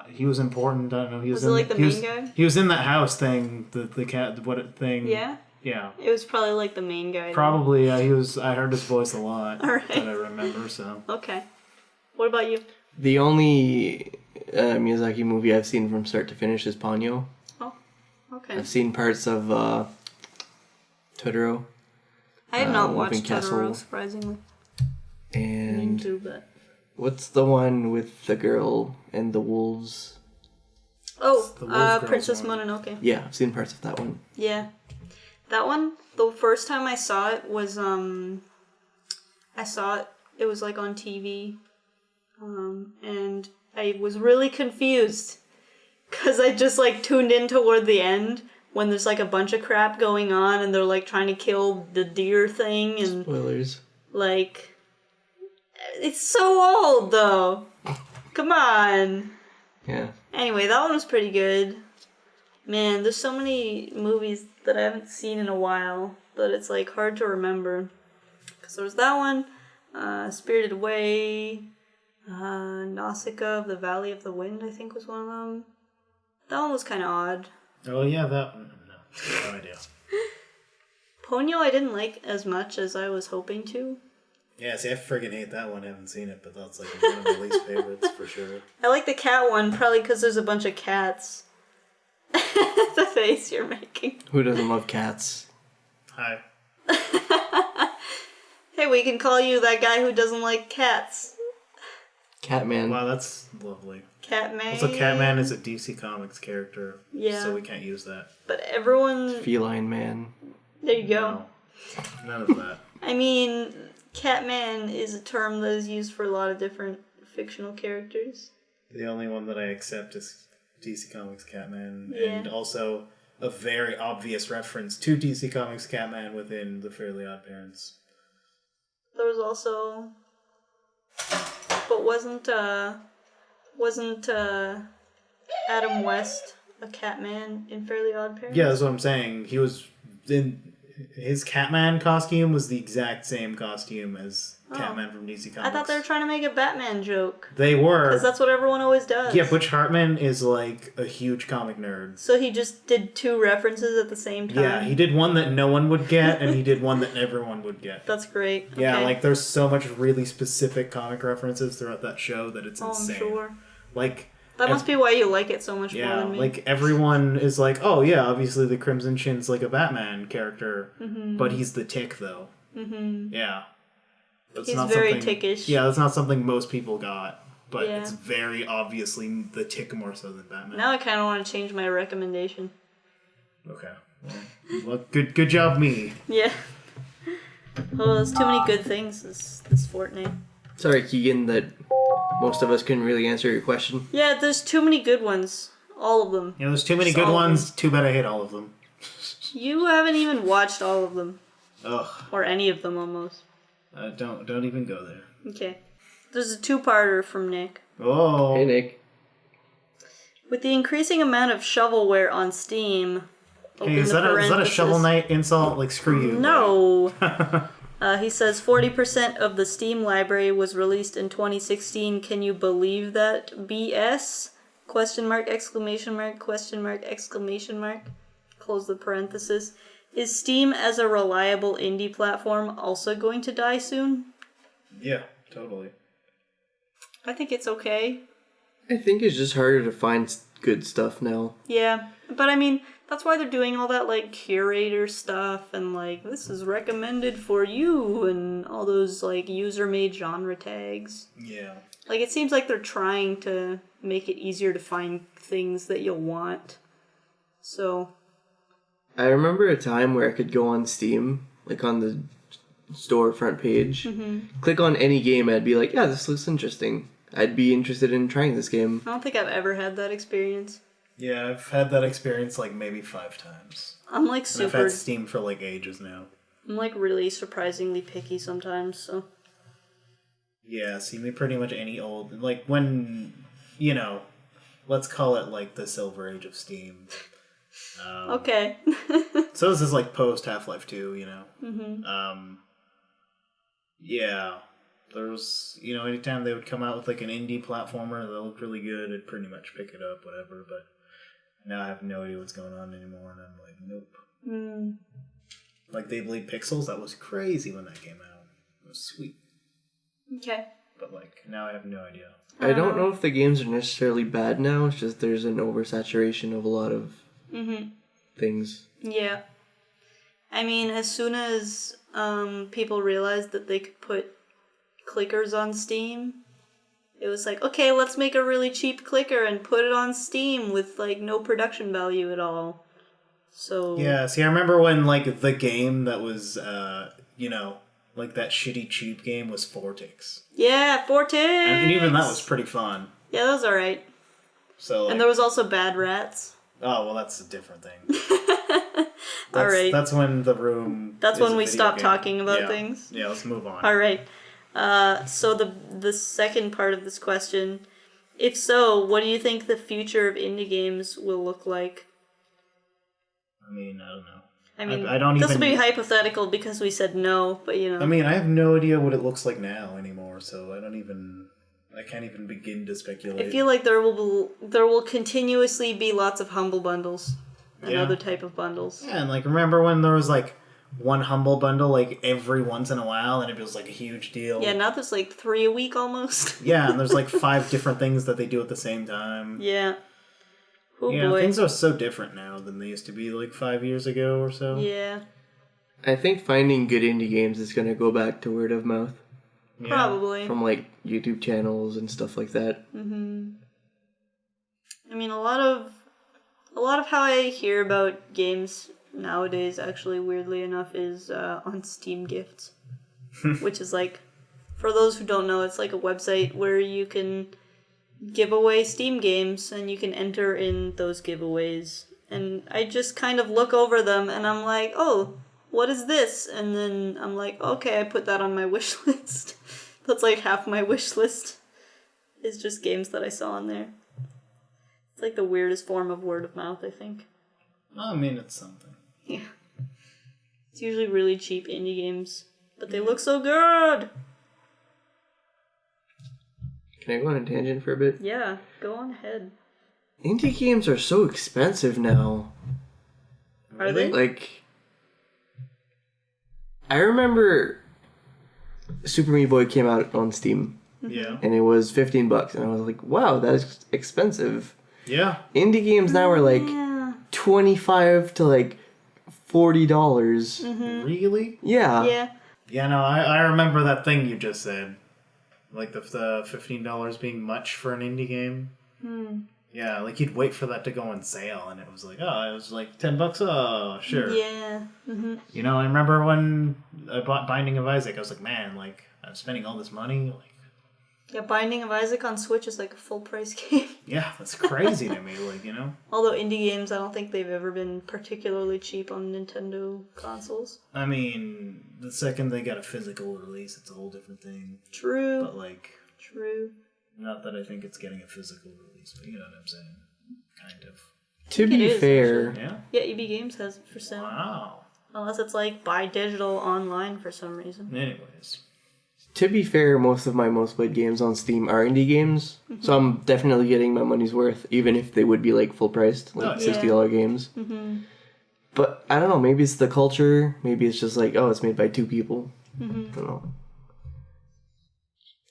Speaker 2: He was important. I don't know. He was
Speaker 3: it
Speaker 2: in,
Speaker 3: like the
Speaker 2: he
Speaker 3: main
Speaker 2: was,
Speaker 3: guy?
Speaker 2: He was in that house thing, the cat, thing.
Speaker 3: Yeah.
Speaker 2: Yeah.
Speaker 3: It was probably like the main guy.
Speaker 2: Probably. He was. I heard his voice a lot.
Speaker 3: All right.
Speaker 2: That I remember. So.
Speaker 3: Okay. What about you?
Speaker 1: The only Miyazaki movie I've seen from start to finish is Ponyo.
Speaker 3: Oh. Okay.
Speaker 1: I've seen parts of Totoro.
Speaker 3: I have not watched
Speaker 1: Moving Castle.
Speaker 3: Totoro, surprisingly.
Speaker 1: And
Speaker 3: Me too, but...
Speaker 1: what's the one with the girl and the wolves?
Speaker 3: Oh,
Speaker 2: the Wolf Girls
Speaker 3: Princess
Speaker 2: one.
Speaker 3: Mononoke.
Speaker 1: Yeah, I've seen parts of that one.
Speaker 3: Yeah. That one, the first time I saw it was, I saw it was like on TV, and I was really confused, Because I just, like, tuned in toward the end when there's, like, a bunch of crap going on and they're, like, trying to kill the deer thing and...
Speaker 1: Spoilers.
Speaker 3: Like... It's so old, though. Come on.
Speaker 1: Yeah.
Speaker 3: Anyway, that one was pretty good. Man, there's so many movies that I haven't seen in a while that it's, like, hard to remember. Because there was that one, Spirited Away, Nausicaa of the Valley of the Wind, I think was one of them. That one was kind of odd.
Speaker 2: Oh, yeah, that one. No idea.
Speaker 3: Ponyo I didn't like as much as I was hoping to.
Speaker 2: Yeah, see, I friggin' hate that one. I haven't seen it, but that's like one of my least favorites for sure.
Speaker 3: I like the cat one, probably because there's a bunch of cats. The face you're making.
Speaker 1: Who doesn't love cats?
Speaker 2: Hi.
Speaker 3: Hey, we can call you that guy who doesn't like cats.
Speaker 1: Catman.
Speaker 2: Wow, that's lovely.
Speaker 3: Catman.
Speaker 2: Also, Catman is a DC Comics character,
Speaker 3: Yeah.
Speaker 2: so we can't use that.
Speaker 3: But everyone...
Speaker 1: Feline man.
Speaker 3: There you go.
Speaker 2: No, none of that.
Speaker 3: I mean, Catman is a term that is used for a lot of different fictional characters.
Speaker 2: The only one that I accept is DC Comics Catman,
Speaker 3: Yeah.
Speaker 2: and also a very obvious reference to DC Comics Catman within the Fairly Odd Parents.
Speaker 3: There was also... But wasn't Adam West a Catman in Fairly Odd Parents?
Speaker 2: Yeah, that's what I'm saying. He was in his Catman costume was the exact same costume as Catman from DC Comics.
Speaker 3: I thought they were trying to make a Batman joke.
Speaker 2: They were.
Speaker 3: Because that's what everyone always does.
Speaker 2: Yeah, Butch Hartman is like a huge comic nerd.
Speaker 3: So he just did two references at the same time?
Speaker 2: Yeah, he did one that no one would get, and he did one that everyone would get.
Speaker 3: That's great.
Speaker 2: Yeah,
Speaker 3: Okay.
Speaker 2: like there's so much really specific comic references throughout that show that it's insane.
Speaker 3: I'm sure.
Speaker 2: Like...
Speaker 3: That must be why you like it so much more than me.
Speaker 2: like everyone is like, oh yeah, obviously the Crimson Chin's like a Batman character, but he's the Tick though. Mm-hmm. Yeah, that's
Speaker 3: He's
Speaker 2: not
Speaker 3: very
Speaker 2: something-
Speaker 3: tickish.
Speaker 2: Yeah, that's not something most people got, but
Speaker 3: Yeah.
Speaker 2: it's very obviously the Tick more so than Batman.
Speaker 3: Now I kind of want to change my recommendation.
Speaker 2: Okay, well, good job, me.
Speaker 3: Yeah. Oh, there's too many good things this fortnight.
Speaker 1: Sorry, Keegan, that most of us couldn't really answer your question.
Speaker 3: Yeah, there's too many good ones. All of them.
Speaker 2: You know, there's too many
Speaker 3: Just
Speaker 2: good
Speaker 3: all of
Speaker 2: ones. Too bad I hate all of them.
Speaker 3: You haven't even watched all of them.
Speaker 2: Ugh,
Speaker 3: Or any of them, almost.
Speaker 2: don't even go there.
Speaker 3: Okay. There's a two-parter from Nick.
Speaker 2: Oh,
Speaker 1: Hey, Nick.
Speaker 3: With the increasing amount of shovelware on Steam...
Speaker 2: hey, is that a Shovel Knight insult? Like, screw you.
Speaker 3: No. He says 40% of the Steam library was released in 2016. Can you believe that? BS? Question mark, exclamation mark, question mark, exclamation mark. Close the parenthesis. Is Steam as a reliable indie platform also going to die soon?
Speaker 2: Yeah, totally.
Speaker 3: I think it's okay.
Speaker 1: I think it's just harder to find good stuff now.
Speaker 3: Yeah, but I mean, that's why they're doing all that, like, curator stuff and, like, this is recommended for you and all those, like, user-made genre tags.
Speaker 2: Yeah.
Speaker 3: Like, it seems like they're trying to make it easier to find things that you'll want. So...
Speaker 1: I remember a time where I could go on Steam, like on the store front page, click on any game, and I'd be like, yeah, this looks interesting. I'd be interested in trying this game.
Speaker 3: I don't think I've ever had that experience.
Speaker 2: Yeah, I've had that experience like maybe 5 times.
Speaker 3: I'm like
Speaker 2: And I've
Speaker 3: super...
Speaker 2: had Steam for like ages now.
Speaker 3: I'm like really surprisingly picky sometimes, so...
Speaker 2: Yeah, see me pretty much any old... Like when, you know, let's call it like the Silver Age of Steam.
Speaker 3: Okay.
Speaker 2: So this is like post Half-Life 2, you know? Mm-hmm. Yeah. There's, you know, anytime they would come out with like an indie platformer that looked really good, I'd pretty much pick it up, whatever, but now I have no idea what's going on anymore, and I'm like, nope. Like Beyblade Pixels, that was crazy when that came out. It was sweet.
Speaker 3: Okay.
Speaker 2: But like, now I have no idea.
Speaker 1: I don't know if the games are necessarily bad now, it's just there's an oversaturation of a lot of things.
Speaker 3: Yeah. I mean, as soon as people realized that they could put clickers on Steam, it was like, okay, let's make a really cheap clicker and put it on Steam with, like, no production value at all. So...
Speaker 2: Yeah, see, I remember when, like, the game that was, you know, like that shitty cheap game was Fortix.
Speaker 3: Yeah, Fortix!
Speaker 2: And even that was pretty fun.
Speaker 3: Yeah, that was alright.
Speaker 2: So, like,
Speaker 3: And there was also Bad Rats.
Speaker 2: oh, well, that's a different thing.
Speaker 3: All right.
Speaker 2: That's when the room.
Speaker 3: That's
Speaker 2: is
Speaker 3: when
Speaker 2: a
Speaker 3: we
Speaker 2: video
Speaker 3: stop
Speaker 2: game.
Speaker 3: talking about
Speaker 2: Yeah.
Speaker 3: things.
Speaker 2: Yeah, let's move on.
Speaker 3: All right. So the second part of this question, if so, what do you think the future of indie games will look like?
Speaker 2: I mean, I don't know.
Speaker 3: I mean,
Speaker 2: I don't
Speaker 3: this will
Speaker 2: even-
Speaker 3: be hypothetical because we said no, but you know.
Speaker 2: I mean, I have no idea what it looks like now anymore, so I can't even begin to speculate.
Speaker 3: I feel like there will continuously be lots of humble bundles and
Speaker 2: Yeah.
Speaker 3: other type of bundles.
Speaker 2: Yeah, and like remember when there was like one humble bundle like every once in a while, and it was like a huge deal.
Speaker 3: Yeah, now there's like 3 a week almost.
Speaker 2: Yeah, and there's like 5 different things that they do at the same time.
Speaker 3: Yeah. Oh
Speaker 2: Yeah,
Speaker 3: boy.
Speaker 2: things are so different now than they used to be like 5 years ago or so.
Speaker 3: Yeah.
Speaker 1: I think finding good indie games is going to go back to word of mouth
Speaker 2: Yeah.
Speaker 3: Probably.
Speaker 1: from like YouTube channels and stuff like that.
Speaker 3: I mean, a lot of how I hear about games nowadays, actually, weirdly enough, is on Steam Gifts, which is like, for those who don't know, it's like a website where you can give away Steam games and you can enter in those giveaways. And I just kind of look over them and I'm like, oh, what is this? And then I'm like, okay, I put that on my wish list. That's like half my wish list is just games that I saw on there. It's like the weirdest form of word of mouth, I think.
Speaker 2: I mean, it's something.
Speaker 3: Yeah. It's usually really cheap indie games, but they look so good!
Speaker 1: Can I go on a tangent for a bit?
Speaker 3: Yeah, go on ahead.
Speaker 1: Indie games are so expensive now.
Speaker 3: Are they?
Speaker 1: Like, I remember Super Meat Boy came out on Steam,
Speaker 2: Yeah.
Speaker 1: and it was $15, and I was like, wow, that's expensive.
Speaker 2: Yeah.
Speaker 1: Indie games now are like
Speaker 3: Yeah.
Speaker 1: $25 to like $40.
Speaker 2: Really?
Speaker 1: Yeah.
Speaker 3: Yeah.
Speaker 2: Yeah, no, I remember that thing you just said. Like the $15 being much for an indie game. Yeah, like you'd wait for that to go on sale, and it was like, oh, it was like $10. Oh, sure.
Speaker 3: Yeah.
Speaker 2: You know, I remember when I bought Binding of Isaac, I was like, man, like I'm spending all this money. Like,
Speaker 3: Yeah, Binding of Isaac on Switch is like a full price game.
Speaker 2: yeah, that's crazy to me. Like, you know.
Speaker 3: Although indie games, I don't think they've ever been particularly cheap on Nintendo consoles.
Speaker 2: I mean, the second they got a physical release, it's a whole different thing.
Speaker 3: True.
Speaker 2: But like,
Speaker 3: True.
Speaker 2: not that I think it's getting a physical release, but you know what I'm saying. Kind of.
Speaker 1: To
Speaker 3: it
Speaker 1: be
Speaker 3: is,
Speaker 1: fair,
Speaker 2: Yeah.
Speaker 3: Yeah, EB Games has it for sale.
Speaker 2: Wow.
Speaker 3: Unless it's like buy digital online for some reason.
Speaker 2: Anyways.
Speaker 1: most of my most played games on Steam are indie games, so I'm definitely getting my money's worth, even if they would be like full priced, like
Speaker 2: Oh, yeah.
Speaker 1: $60 games. But I don't know, maybe it's the culture, maybe it's just like, oh, it's made by 2 people. I don't know.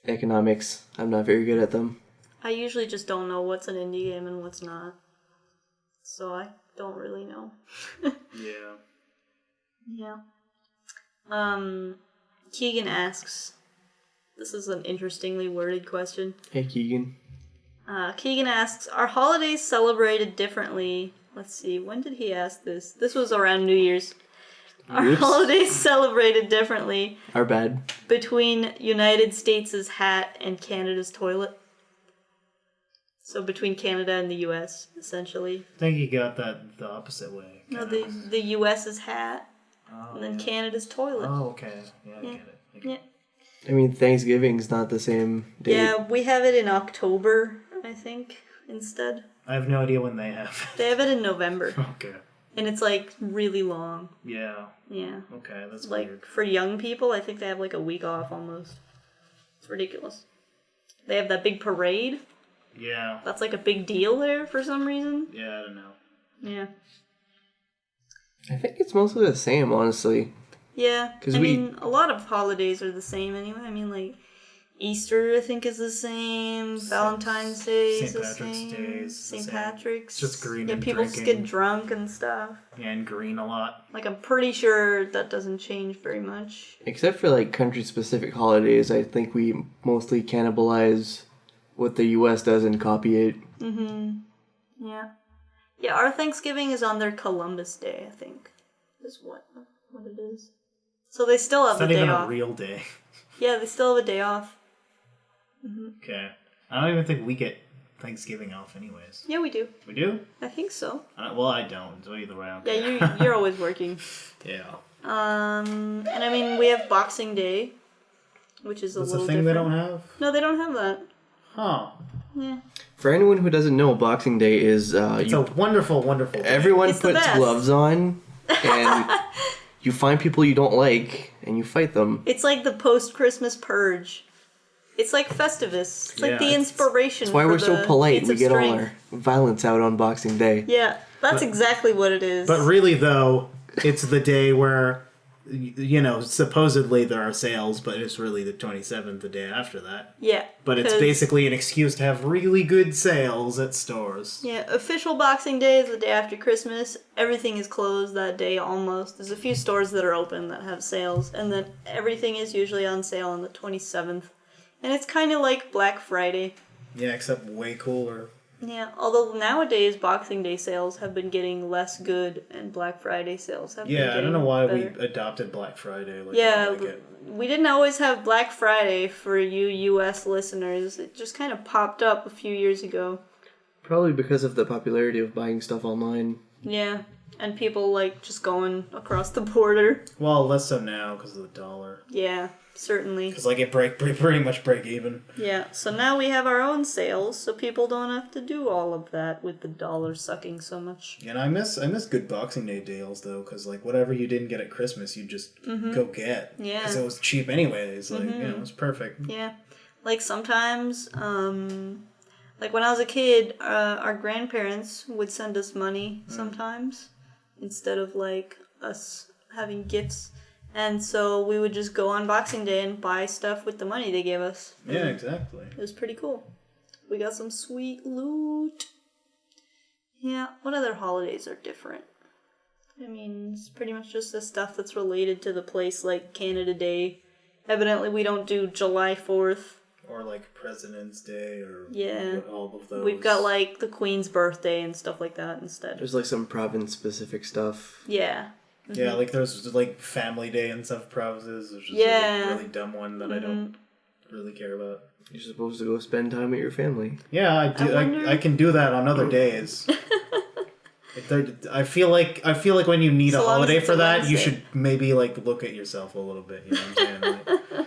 Speaker 1: Economics, I'm not very good at them.
Speaker 3: I usually just don't know what's an indie game and what's not. So I don't really know.
Speaker 2: Yeah.
Speaker 3: Yeah. Keegan asks, this is an interestingly worded question.
Speaker 1: Hey, Keegan.
Speaker 3: Keegan asks, are holidays celebrated differently? Let's see, when did he ask this? This was around New Year's. Are
Speaker 1: Oops.
Speaker 3: holidays celebrated differently
Speaker 1: Our bad.
Speaker 3: between United States' hat and Canada's toilet? So between Canada and the US, essentially.
Speaker 2: I think you got that the opposite way.
Speaker 3: No,
Speaker 2: kind of.
Speaker 3: the US's hat
Speaker 2: Oh,
Speaker 3: and then
Speaker 2: yeah.
Speaker 3: Canada's toilet.
Speaker 2: Oh, okay. Yeah, I get it. I get it.
Speaker 3: Yeah.
Speaker 1: I mean, Thanksgiving's not the same date.
Speaker 3: Yeah, we have it in October, I think, instead.
Speaker 2: I have no idea when they have.
Speaker 3: They have it in November,
Speaker 2: Okay.
Speaker 3: and it's like really long.
Speaker 2: Yeah.
Speaker 3: Yeah.
Speaker 2: Okay, that's
Speaker 3: Like
Speaker 2: weird.
Speaker 3: for young people, I think they have like a week off almost. It's ridiculous. They have that big parade.
Speaker 2: Yeah.
Speaker 3: That's like a big deal there for some reason.
Speaker 2: Yeah, I don't know.
Speaker 3: Yeah.
Speaker 1: I think it's mostly the same, honestly.
Speaker 3: Yeah.
Speaker 1: 'Cause
Speaker 3: I
Speaker 1: we-
Speaker 3: mean, a lot of holidays are the same anyway. I mean, like Easter, I think, is the same. Valentine's Day is
Speaker 2: St.
Speaker 3: the
Speaker 2: Patrick's
Speaker 3: same.
Speaker 2: Day is the
Speaker 3: St.
Speaker 2: same.
Speaker 3: Patrick's.
Speaker 2: It's just green
Speaker 3: Yeah,
Speaker 2: and
Speaker 3: people just
Speaker 2: drinking.
Speaker 3: get drunk and stuff.
Speaker 2: Yeah, and green a lot.
Speaker 3: Like, I'm pretty sure that doesn't change very much.
Speaker 1: Except for like country-specific holidays, I think we mostly cannibalize what the U.S. does and copy it.
Speaker 3: Yeah. Yeah, our Thanksgiving is on their Columbus Day, I think. Is what it is. So they still have
Speaker 2: It's
Speaker 3: the
Speaker 2: not
Speaker 3: day
Speaker 2: even
Speaker 3: off.
Speaker 2: a real day.
Speaker 3: Yeah, they still have a day off.
Speaker 2: Okay. I don't even think we get Thanksgiving off anyways.
Speaker 3: Yeah, we do.
Speaker 2: We do?
Speaker 3: I think so.
Speaker 2: Well, I don't. So either way, I don't care.
Speaker 3: Yeah, you're always working.
Speaker 2: Yeah.
Speaker 3: And I mean, we have Boxing Day, which is a
Speaker 2: That's
Speaker 3: little
Speaker 2: a thing
Speaker 3: different.
Speaker 2: they don't have?
Speaker 3: No, they don't have that.
Speaker 2: Huh.
Speaker 3: Yeah.
Speaker 1: For anyone who doesn't know, Boxing Day is
Speaker 2: It's a wonderful, wonderful day.
Speaker 1: everyone
Speaker 3: It's the
Speaker 1: puts
Speaker 3: best.
Speaker 1: gloves on, and you find people you don't like, and you fight them.
Speaker 3: It's like the post-Christmas purge. It's like Festivus. It's like the inspiration.
Speaker 1: That's why
Speaker 3: for
Speaker 1: we're so
Speaker 3: the
Speaker 1: polite.
Speaker 3: feats
Speaker 1: We
Speaker 3: of
Speaker 1: get all
Speaker 3: strength.
Speaker 1: our violence out on Boxing Day.
Speaker 3: Yeah, that's exactly what it is.
Speaker 2: But really, though, it's the day where, supposedly there are sales, but it's really the 27th, the day after that.
Speaker 3: Yeah.
Speaker 2: But it's basically an excuse to have really good sales at stores.
Speaker 3: Yeah, official Boxing Day is the day after Christmas. Everything is closed that day almost. There's a few stores that are open that have sales, and then everything is usually on sale on the 27th. And it's kind of like Black Friday.
Speaker 2: Yeah, except way cooler.
Speaker 3: Yeah, although nowadays Boxing Day sales have been getting less good, and Black Friday sales have been getting
Speaker 2: I don't know why
Speaker 3: better.
Speaker 2: we adopted Black Friday.
Speaker 3: Yeah, we didn't always have Black Friday for you U.S. listeners. It just kind of popped up a few years ago.
Speaker 1: Probably because of the popularity of buying stuff online.
Speaker 3: Yeah, and people like just going across the border.
Speaker 2: Well, less so now because of the dollar.
Speaker 3: Yeah, certainly.
Speaker 2: Because it pretty much break even.
Speaker 3: Yeah, so now we have our own sales, so people don't have to do all of that with the dollar sucking so much.
Speaker 2: Yeah, and I miss good Boxing Day deals though, because whatever you didn't get at Christmas, you just go get.
Speaker 3: Yeah.
Speaker 2: Because it was cheap anyways. It was perfect.
Speaker 3: Yeah, like sometimes, like when I was a kid, our grandparents would send us money sometimes instead of like us having gifts. And so we would just go on Boxing Day and buy stuff with the money they gave us.
Speaker 2: Yeah, exactly.
Speaker 3: It was pretty cool. We got some sweet loot. Yeah, what other holidays are different? I mean, it's pretty much just the stuff that's related to the place, like Canada Day. Evidently, we don't do July 4th.
Speaker 2: Or like President's Day or all of those.
Speaker 3: We've got like the Queen's birthday and stuff like that instead.
Speaker 1: There's like some province-specific stuff.
Speaker 3: Yeah.
Speaker 2: Yeah, like there's like Family Day and stuff provinces, which is like a really dumb one that I don't really care about.
Speaker 1: You're supposed to go spend time with your family.
Speaker 2: Yeah, I do. I can do that on other days. I feel like when you need a holiday for that, you should maybe like look at yourself a little bit. You know what I'm saying? Like,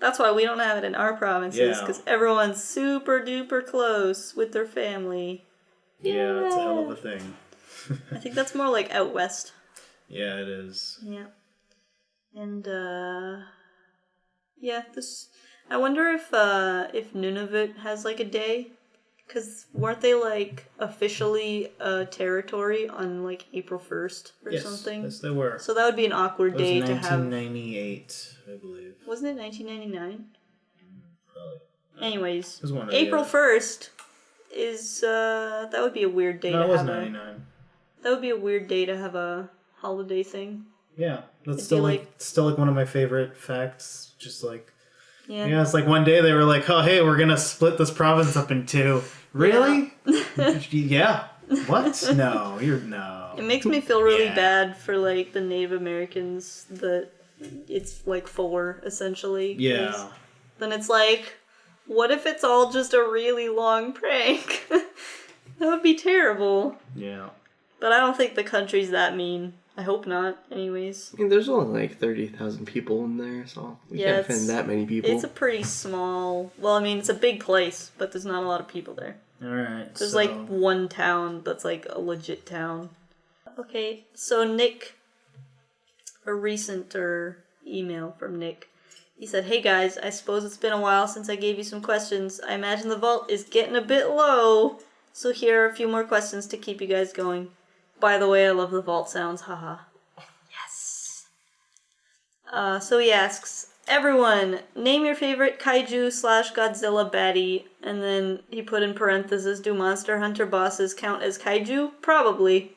Speaker 3: That's why we don't have it in our provinces, because everyone's super duper close with their family.
Speaker 2: Yeah, it's a hell of a thing.
Speaker 3: I think that's more like out west.
Speaker 2: Yeah, it is.
Speaker 3: Yeah. And, I wonder if Nunavut has, like, a day? Because weren't they, like, officially a territory on, like, April 1st or something?
Speaker 2: Yes, they were.
Speaker 3: So that would be an awkward day to have.
Speaker 2: 1998, I believe.
Speaker 3: Wasn't it 1999?
Speaker 2: Probably.
Speaker 3: Anyways,
Speaker 2: It was
Speaker 3: April 1st is, that would be a weird day to have.
Speaker 2: No, it was 99.
Speaker 3: That would be a weird day to have a holiday thing.
Speaker 2: Yeah, that's
Speaker 3: It'd be
Speaker 2: still like one of my favorite facts. Just like,
Speaker 3: Yeah.
Speaker 2: it's like one day they were like, "Oh, hey, we're gonna split this province up in two." Really? Yeah. What? No, no.
Speaker 3: It makes me feel really
Speaker 2: Yeah.
Speaker 3: bad for like the Native Americans that it's like for essentially. 'cause
Speaker 2: Yeah.
Speaker 3: Then it's like, what if it's all just a really long prank? That would be terrible.
Speaker 2: Yeah.
Speaker 3: But I don't think the country's that mean. I hope not, anyways.
Speaker 1: I mean, there's only like 30,000 people in there, so we can't offend that many people.
Speaker 3: It's a pretty small... Well, I mean, it's a big place, but there's not a lot of people there.
Speaker 2: Alright,
Speaker 3: There's like one town that's like a legit town. Okay, so Nick... A recenter email from Nick. He said, "Hey guys, I suppose it's been a while since I gave you some questions. I imagine the vault is getting a bit low, so here are a few more questions to keep you guys going. By the way, I love the vault sounds, haha." Yes! So he asks, "Everyone, name your favorite kaiju/Godzilla baddie," and then he put in parentheses, "Do Monster Hunter bosses count as kaiju? Probably."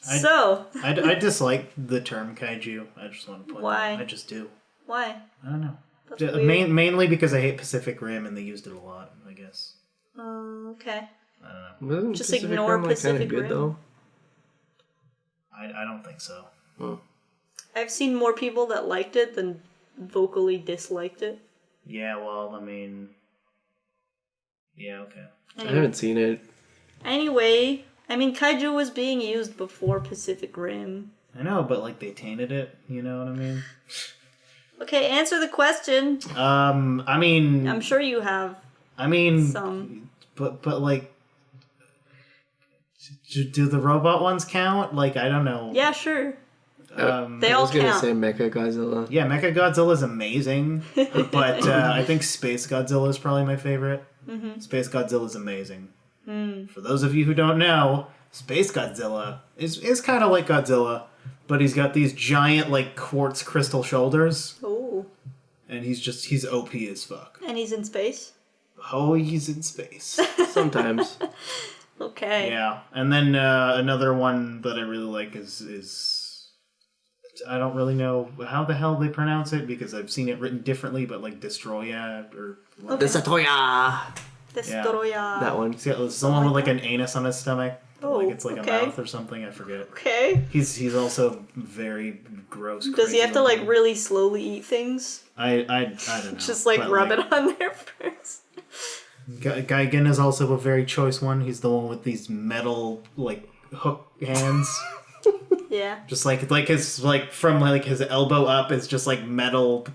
Speaker 2: I dislike the term kaiju. I just want to point
Speaker 3: Why?
Speaker 2: out. I just do.
Speaker 3: Why?
Speaker 2: I don't know.
Speaker 3: That's weird.
Speaker 2: Mainly because I hate Pacific Rim and they used it a lot, I guess.
Speaker 3: Okay.
Speaker 2: I don't know.
Speaker 1: Wasn't
Speaker 3: Just
Speaker 1: Pacific
Speaker 3: ignore
Speaker 1: Rim, like,
Speaker 3: Pacific
Speaker 1: kinda good,
Speaker 3: Rim.
Speaker 1: though?
Speaker 2: I don't think so.
Speaker 3: I've seen more people that liked it than vocally disliked it.
Speaker 2: Yeah, well, I mean... Yeah, okay.
Speaker 1: I haven't seen it.
Speaker 3: Anyway, I mean, kaiju was being used before Pacific Rim.
Speaker 2: I know, but like they tainted it. You know what I mean?
Speaker 3: Okay, answer the question.
Speaker 2: I mean,
Speaker 3: I'm sure you have some.
Speaker 2: But like, do the robot ones count? Like, I don't know.
Speaker 3: Yeah, sure. They all count.
Speaker 1: I was gonna say Mechagodzilla.
Speaker 2: Yeah, Mechagodzilla is amazing, but I think Space Godzilla is probably my favorite. Mm-hmm. Space Godzilla is amazing. For those of you who don't know, Space Godzilla is kind of like Godzilla, but he's got these giant like quartz crystal shoulders.
Speaker 3: Oh.
Speaker 2: And he's OP as fuck.
Speaker 3: And he's in space?
Speaker 2: Oh, he's in space.
Speaker 1: Sometimes.
Speaker 3: Okay.
Speaker 2: Yeah, and then another one that I really like is I don't really know how the hell they pronounce it because I've seen it written differently, but like Destroya or
Speaker 1: Destroya.
Speaker 3: Destroya.
Speaker 1: That one.
Speaker 2: It's the one with like an anus on his stomach.
Speaker 3: Oh,
Speaker 2: like it's like
Speaker 3: okay.
Speaker 2: a mouth or something. I forget.
Speaker 3: Okay.
Speaker 2: He's also very gross.
Speaker 3: Does he have to like really slowly eat things?
Speaker 2: I don't know.
Speaker 3: Just like rub it on there first.
Speaker 2: Gigan is also a very choice one. He's the one with these metal like hook hands.
Speaker 3: Yeah.
Speaker 2: Just like his like from like his elbow up is just like metal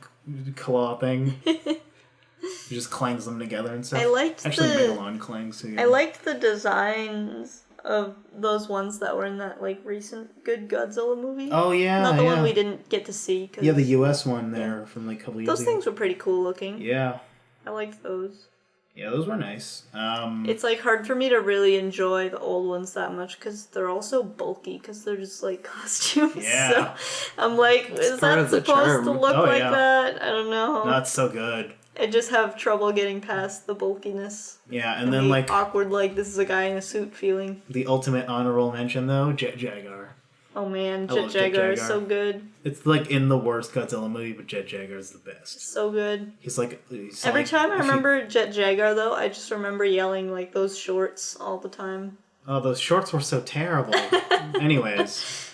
Speaker 2: claw thing. He just clangs them together and stuff.
Speaker 3: I liked
Speaker 2: Megalon clangs together.
Speaker 3: I liked the designs of those ones that were in that like recent Good Godzilla movie.
Speaker 2: Oh yeah,
Speaker 3: not the one we didn't get to see. Cause,
Speaker 2: yeah, the U.S. one there from like a couple years ago.
Speaker 3: Those things were pretty cool looking.
Speaker 2: Yeah.
Speaker 3: I liked those.
Speaker 2: Yeah, those were nice.
Speaker 3: It's like hard for me to really enjoy the old ones that much because they're all so bulky because they're just like costumes.
Speaker 2: Yeah.
Speaker 3: So I'm like, is that supposed to look like that? I don't know.
Speaker 2: Not so good.
Speaker 3: I just have trouble getting past the bulkiness.
Speaker 2: Yeah, and then like
Speaker 3: awkward, like this is a guy in a suit feeling.
Speaker 2: The ultimate honorable mention though, Jet Jaguar.
Speaker 3: Oh man, Jet Jaguar is so good.
Speaker 2: It's like in the worst Godzilla movie, but Jet Jaguar is the best.
Speaker 3: So good.
Speaker 2: Every
Speaker 3: time I remember Jet Jaguar though, I just remember yelling like those shorts all the time.
Speaker 2: Oh, those shorts were so terrible. Anyways.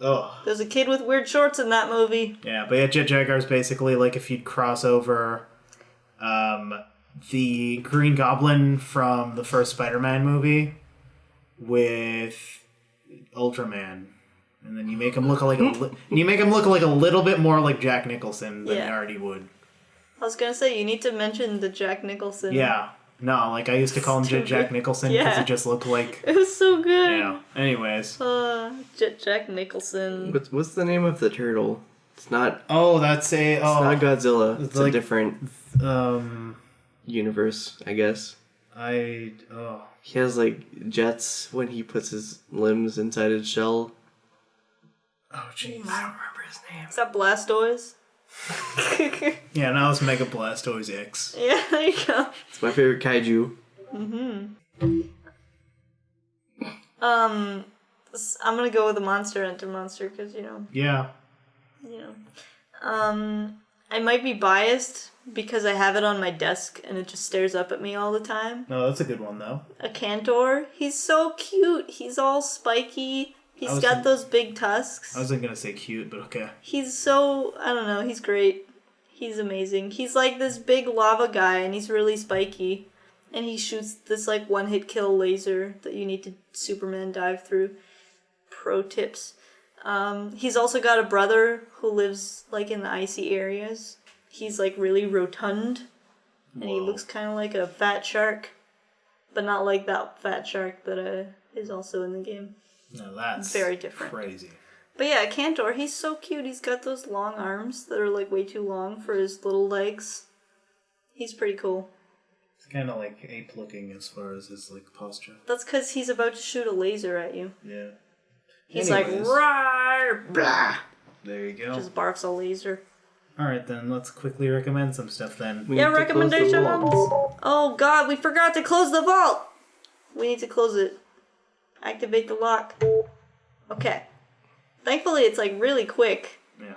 Speaker 2: Oh.
Speaker 3: There's a kid with weird shorts in that movie.
Speaker 2: Yeah, but yeah, Jet Jaguar is basically like if you'd cross over the Green Goblin from the first Spider-Man movie with Ultraman, and then you make him look like a little bit more like Jack Nicholson than he already would.
Speaker 3: I was gonna say you need to mention the Jack Nicholson.
Speaker 2: Yeah, no, like I used to call him Jack Nicholson because he just looked like.
Speaker 3: It was so good.
Speaker 2: Yeah. Anyways.
Speaker 3: Jack Nicholson.
Speaker 1: What's the name of the turtle? It's not.
Speaker 2: Oh, that's a.
Speaker 1: It's not Godzilla. It's
Speaker 2: like,
Speaker 1: a different universe, I guess. He has like jets when he puts his limbs inside his shell.
Speaker 2: Oh jeez.
Speaker 1: I don't remember his name.
Speaker 3: Is that Blastoise?
Speaker 2: Yeah, now it's Mega Blastoise X.
Speaker 3: Yeah, there you go.
Speaker 1: It's my favorite kaiju.
Speaker 3: I'm gonna go with the Monster Hunter monster because
Speaker 2: Yeah.
Speaker 3: I might be biased because I have it on my desk and it just stares up at me all the time.
Speaker 2: No, that's a good one though.
Speaker 3: A Cantor. He's so cute. He's all spiky. He's got those big tusks.
Speaker 2: I wasn't gonna say cute, but okay.
Speaker 3: He's so, I don't know, he's great. He's amazing. He's like this big lava guy and he's really spiky. And he shoots this like one-hit kill laser that you need to Superman dive through. Pro tips. He's also got a brother who lives like in the icy areas. He's like really rotund. And he looks kind of like a fat shark. But not like that fat shark that is also in the game.
Speaker 2: No, that's
Speaker 3: very different.
Speaker 2: Crazy.
Speaker 3: But yeah, Cantor, he's so cute. He's got those long arms that are like way too long for his little legs. He's pretty cool.
Speaker 2: It's kind of like ape looking as far as his like posture.
Speaker 3: That's because he's about to shoot a laser at you.
Speaker 2: Yeah.
Speaker 3: He's like, rawr, blah.
Speaker 2: There you go.
Speaker 3: Just barfs a laser.
Speaker 2: Alright then, let's quickly recommend some stuff then.
Speaker 3: Recommendations. Oh god, we forgot to close the vault. We need to close it. Activate the lock. Okay. Thankfully, it's like really quick.
Speaker 2: Yeah.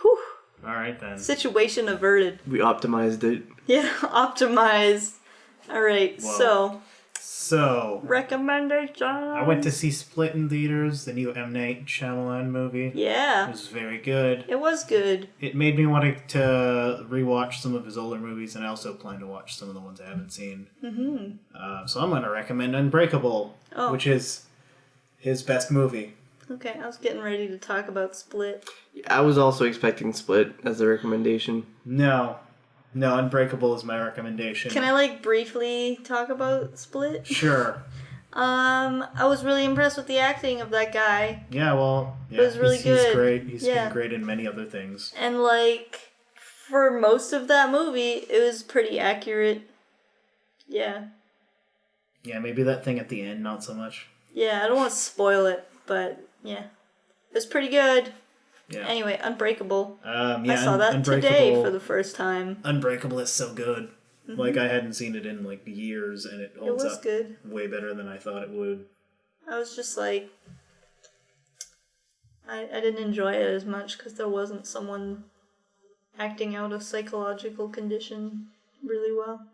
Speaker 3: Whew.
Speaker 2: Alright then.
Speaker 3: Situation averted.
Speaker 1: We optimized it.
Speaker 3: Yeah, optimized. Alright, so
Speaker 2: So,
Speaker 3: Recommendation.
Speaker 2: I went to see Split in theaters, the new M. Night Shyamalan movie.
Speaker 3: Yeah.
Speaker 2: It was very good.
Speaker 3: It was good.
Speaker 2: It made me want to rewatch some of his older movies, and I also plan to watch some of the ones I haven't seen. Mm-hmm. So I'm going to recommend Unbreakable, which is his best movie.
Speaker 3: Okay, I was getting ready to talk about Split.
Speaker 1: I was also expecting Split as a recommendation.
Speaker 2: No, Unbreakable is my recommendation.
Speaker 3: Can I briefly talk about Split?
Speaker 2: Sure.
Speaker 3: I was really impressed with the acting of that guy.
Speaker 2: Yeah, well,
Speaker 3: it was really good.
Speaker 2: He's great. He's been great in many other things.
Speaker 3: And for most of that movie, it was pretty accurate. Yeah.
Speaker 2: Yeah, maybe that thing at the end, not so much.
Speaker 3: Yeah, I don't want to spoil it, but yeah, it was pretty good.
Speaker 2: Yeah.
Speaker 3: Anyway, Unbreakable.
Speaker 2: I
Speaker 3: saw that today for the first time.
Speaker 2: Unbreakable is so good. Mm-hmm. I hadn't seen it in years, and it holds up
Speaker 3: good.
Speaker 2: Way better than I thought it would.
Speaker 3: I was just I didn't enjoy it as much because there wasn't someone acting out a psychological condition really well.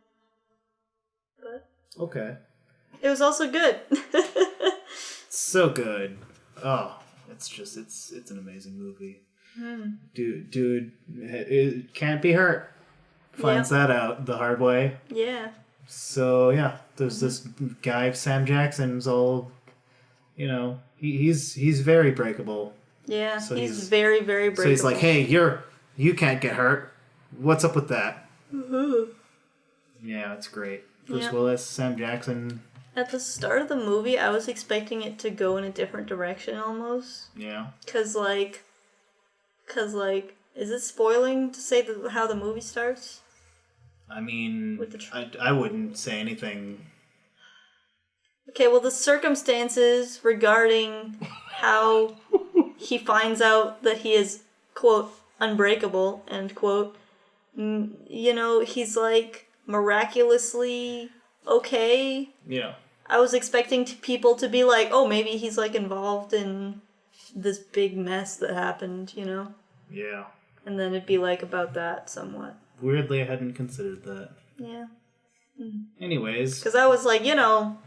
Speaker 3: But
Speaker 2: okay.
Speaker 3: It was also good.
Speaker 2: So good. Oh, it's an amazing movie. Dude, it can't be hurt. Finds that out the hard way.
Speaker 3: Yeah.
Speaker 2: So yeah, there's this guy Sam Jackson's all, he's very breakable.
Speaker 3: Yeah, so he's very, very breakable.
Speaker 2: So he's like, hey, you can't get hurt. What's up with that? Mm-hmm. Yeah, it's great. Bruce Willis, Sam Jackson.
Speaker 3: At the start of the movie, I was expecting it to go in a different direction almost.
Speaker 2: Yeah.
Speaker 3: Cause is it spoiling to say how the movie starts?
Speaker 2: I mean, I wouldn't say anything.
Speaker 3: Okay, well, the circumstances regarding how he finds out that he is, quote, unbreakable, end quote, he's miraculously okay.
Speaker 2: Yeah.
Speaker 3: I was expecting people to be like, oh, maybe he's involved in this big mess that happened,
Speaker 2: Yeah.
Speaker 3: And then it'd be about that somewhat.
Speaker 2: Weirdly, I hadn't considered that.
Speaker 3: Yeah.
Speaker 2: Anyways.
Speaker 3: Because I was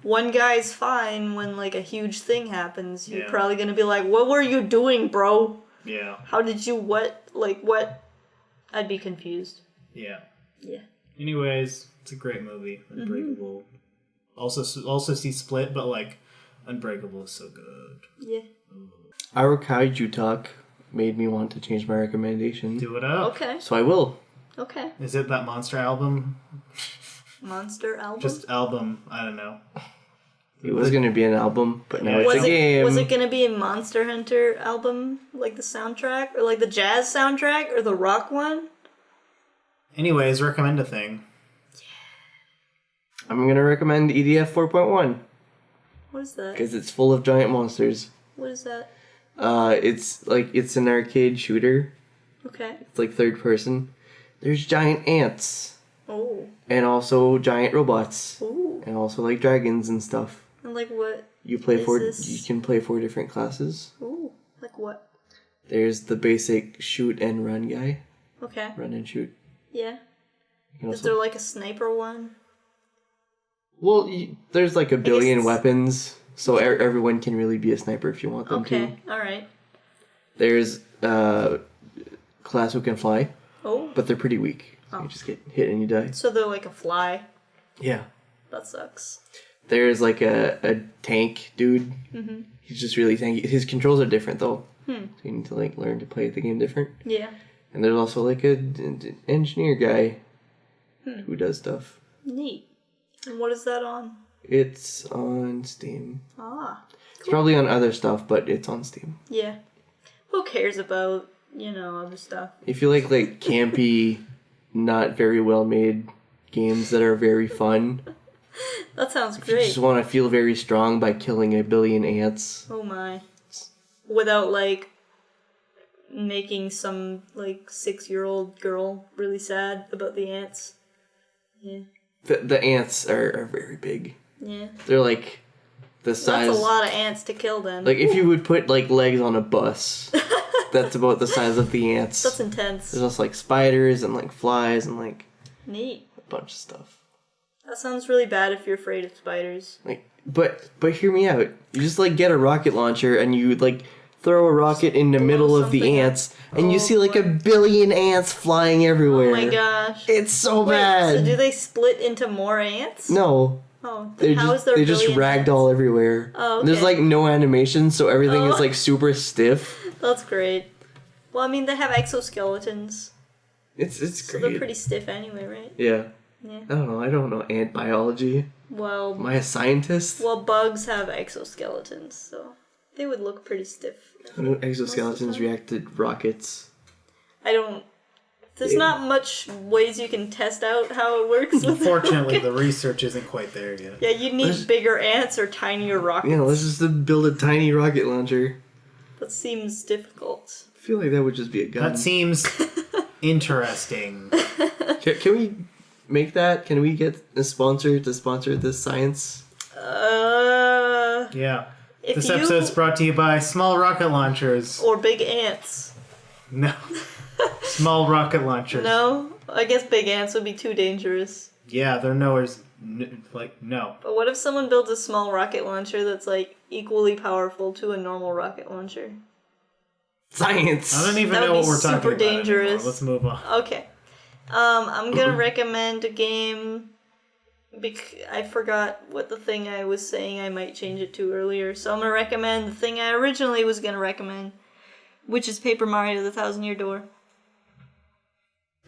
Speaker 3: one guy's fine when a huge thing happens. You're probably going to be like, what were you doing, bro?
Speaker 2: Yeah.
Speaker 3: How did you, what? I'd be confused.
Speaker 2: Yeah.
Speaker 3: Yeah.
Speaker 2: Anyways, it's a great movie. Unbreakable. Also see Split, but Unbreakable is so good.
Speaker 3: Yeah.
Speaker 1: Our kaiju talk made me want to change my recommendation.
Speaker 2: Do it up.
Speaker 3: Okay.
Speaker 1: So I will.
Speaker 3: Okay.
Speaker 2: Is it that Monster album?
Speaker 3: Monster album?
Speaker 2: Just album. I don't know.
Speaker 1: It was going to be an album, but now it's a game.
Speaker 3: Was it going to be a Monster Hunter album, the soundtrack? Or the jazz soundtrack? Or the rock one?
Speaker 2: Anyways, recommend a thing.
Speaker 1: I'm going to recommend EDF 4.1.
Speaker 3: What is that?
Speaker 1: Because it's full of giant monsters.
Speaker 3: What is that?
Speaker 1: It's an arcade shooter.
Speaker 3: Okay.
Speaker 1: It's third person. There's giant ants.
Speaker 3: Oh.
Speaker 1: And also giant robots.
Speaker 3: Ooh.
Speaker 1: And also dragons and stuff.
Speaker 3: And what?
Speaker 1: You can play 4 different classes.
Speaker 3: Ooh. What?
Speaker 1: There's the basic shoot and run guy.
Speaker 3: Okay.
Speaker 1: Run and shoot.
Speaker 3: Yeah. Is there a sniper one?
Speaker 1: Well, there's a billion weapons, so everyone can really be a sniper if you want them to.
Speaker 3: Okay, alright.
Speaker 1: There's class who can fly.
Speaker 3: Oh.
Speaker 1: But they're pretty weak. So you just get hit and you die.
Speaker 3: So they're a fly.
Speaker 1: Yeah.
Speaker 3: That sucks.
Speaker 1: There's a tank dude. Mm-hmm. He's just really tanky. His controls are different though. So you need to learn to play the game different.
Speaker 3: Yeah.
Speaker 1: And there's also an engineer guy who does stuff.
Speaker 3: Neat. And what is that on?
Speaker 1: It's on Steam.
Speaker 3: Ah. Cool.
Speaker 1: It's probably on other stuff, but it's on Steam.
Speaker 3: Yeah. Who cares about, other stuff?
Speaker 1: If you like campy, not very well made games that are very fun.
Speaker 3: That sounds
Speaker 1: If
Speaker 3: great.
Speaker 1: you just want to feel very strong by killing a billion ants.
Speaker 3: Oh my. Without making some 6-year-old girl really sad about the ants. Yeah.
Speaker 1: The ants are very big.
Speaker 3: Yeah.
Speaker 1: They're the size.
Speaker 3: That's a lot of ants to kill then.
Speaker 1: If you would put legs on a bus, that's about the size of the ants.
Speaker 3: That's intense.
Speaker 1: There's also spiders and flies and
Speaker 3: Neat.
Speaker 1: a bunch of stuff.
Speaker 3: That sounds really bad if you're afraid of spiders.
Speaker 1: Like, but hear me out. You just like get a rocket launcher and you like throw a rocket in the middle of the
Speaker 3: something
Speaker 1: ants, and you see like
Speaker 3: boy.
Speaker 1: a billion ants flying everywhere.
Speaker 3: Oh my gosh.
Speaker 1: It's so
Speaker 3: Wait,
Speaker 1: bad.
Speaker 3: so do they split into more ants?
Speaker 1: No.
Speaker 3: Oh, then how is there
Speaker 1: They just
Speaker 3: billion
Speaker 1: ragdoll
Speaker 3: ants?
Speaker 1: everywhere.
Speaker 3: Oh,
Speaker 1: There's
Speaker 3: okay.
Speaker 1: like no animation, so everything is
Speaker 3: Oh.
Speaker 1: like super stiff.
Speaker 3: That's great. Well, I mean, they have exoskeletons.
Speaker 1: It's
Speaker 3: So
Speaker 1: great.
Speaker 3: they're pretty stiff anyway, right?
Speaker 1: Yeah.
Speaker 3: Yeah.
Speaker 1: I don't know ant biology.
Speaker 3: Well,
Speaker 1: Am I a scientist?
Speaker 3: well, bugs have exoskeletons, so they would look pretty stiff.
Speaker 1: How do exoskeletons
Speaker 3: time.
Speaker 1: react to rockets?
Speaker 3: I don't. There's
Speaker 1: Yeah.
Speaker 3: not much ways you can test out how it works with
Speaker 2: Unfortunately, the research isn't quite there yet.
Speaker 3: Yeah, you need bigger ants or tinier rockets.
Speaker 1: Yeah, let's just build a tiny rocket launcher.
Speaker 3: That seems difficult.
Speaker 1: I feel like that would just be a gun.
Speaker 2: That seems interesting.
Speaker 1: Can we make that? Can we get a sponsor to sponsor this science?
Speaker 2: Yeah.
Speaker 3: If
Speaker 2: This
Speaker 3: you-
Speaker 2: episode's brought to you by small rocket launchers.
Speaker 3: Or big ants.
Speaker 2: No. Small rocket launchers.
Speaker 3: No? I guess big ants would be too dangerous.
Speaker 2: Yeah, they're no.
Speaker 3: But what if someone builds a small rocket launcher that's like equally powerful to a normal rocket launcher?
Speaker 1: Science!
Speaker 2: I don't even
Speaker 3: That would
Speaker 2: know what
Speaker 3: be
Speaker 2: we're talking
Speaker 3: super
Speaker 2: about anymore.
Speaker 3: dangerous.
Speaker 2: Let's move on.
Speaker 3: Okay. I'm gonna recommend a game. I forgot what the thing I was saying I might change it to earlier. So I'm gonna recommend the thing I originally was gonna recommend, which is Paper Mario: The Thousand Year Door.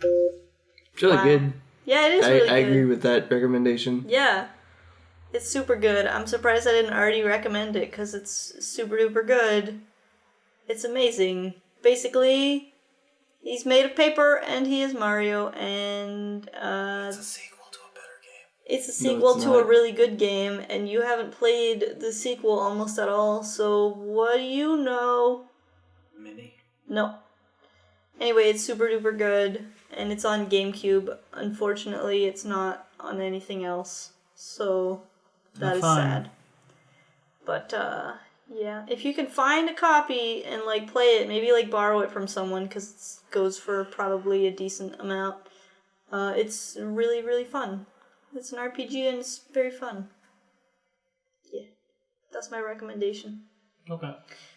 Speaker 1: It's really
Speaker 3: Wow.
Speaker 1: good.
Speaker 3: Yeah, it is really good.
Speaker 1: I agree with that recommendation.
Speaker 3: Yeah. It's super good. I'm surprised I didn't already recommend it because it's super duper good. It's amazing. Basically, he's made of paper and he is Mario, and
Speaker 2: It's a sequel to a better game.
Speaker 3: it's a
Speaker 1: No,
Speaker 3: sequel
Speaker 1: it's
Speaker 3: to a
Speaker 1: not.
Speaker 3: really good game, and you haven't played the sequel almost at all, so what do you know?
Speaker 2: Mini.
Speaker 3: No. Anyway, it's super duper good, and it's on GameCube. Unfortunately, it's not on anything else, so that is
Speaker 2: Fun.
Speaker 3: sad. But, yeah, if you can find a copy and, like, play it, maybe, like, borrow it from someone, because it goes for probably a decent amount, it's really, really fun. It's an RPG, and it's very fun. Yeah, that's my recommendation.
Speaker 2: Okay.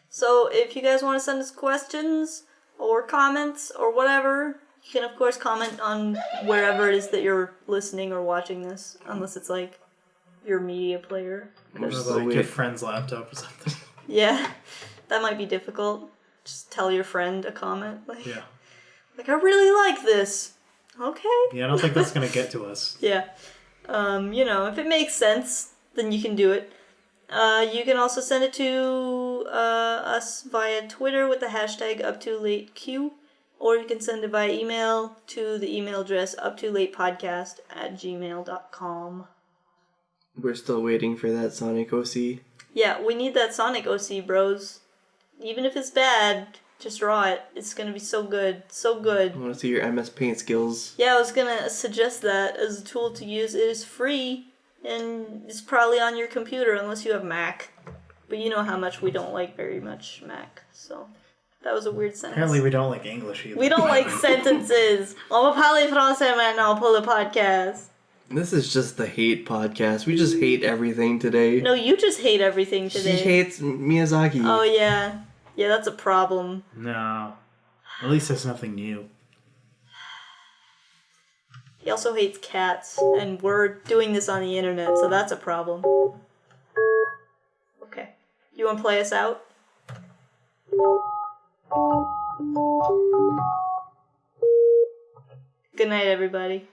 Speaker 3: So if you guys want to send us questions or comments or whatever, you can of course comment on wherever it is that you're listening or watching this, unless it's like your media player.
Speaker 1: We're
Speaker 2: Or
Speaker 1: so
Speaker 2: like your
Speaker 1: weird.
Speaker 2: friend's laptop or something.
Speaker 3: Yeah, that might be difficult. Just tell your friend a comment.
Speaker 2: Yeah.
Speaker 3: Like, I really like this. Okay.
Speaker 2: Yeah, I don't think that's gonna get to us.
Speaker 3: Yeah. If it makes sense, then you can do it. You can also send it to us via Twitter with the hashtag UpTooLateQ, or you can send it via email to the email address UpTooLatePodcast@gmail.com.
Speaker 1: We're still waiting for that Sonic OC.
Speaker 3: Yeah, we need that Sonic OC, bros. Even if it's bad, just draw it. It's gonna be so good. So good.
Speaker 1: I want to see your MS Paint skills.
Speaker 3: Yeah, I was gonna suggest that as a tool to use. It is free, and it's probably on your computer unless you have Mac. But you know how much we don't like very much Mac, so that was a weird sentence.
Speaker 2: Apparently, we don't like English either.
Speaker 3: We don't like sentences. On va parler français maintenant pour le podcast.
Speaker 1: This is just the hate podcast. We just hate everything today.
Speaker 3: No, you just hate everything today.
Speaker 1: He hates Miyazaki.
Speaker 3: Oh yeah. Yeah, that's a problem.
Speaker 2: No. At least there's nothing new.
Speaker 3: He also hates cats, and we're doing this on the internet, so that's a problem. Okay. You wanna play us out? Good night, everybody.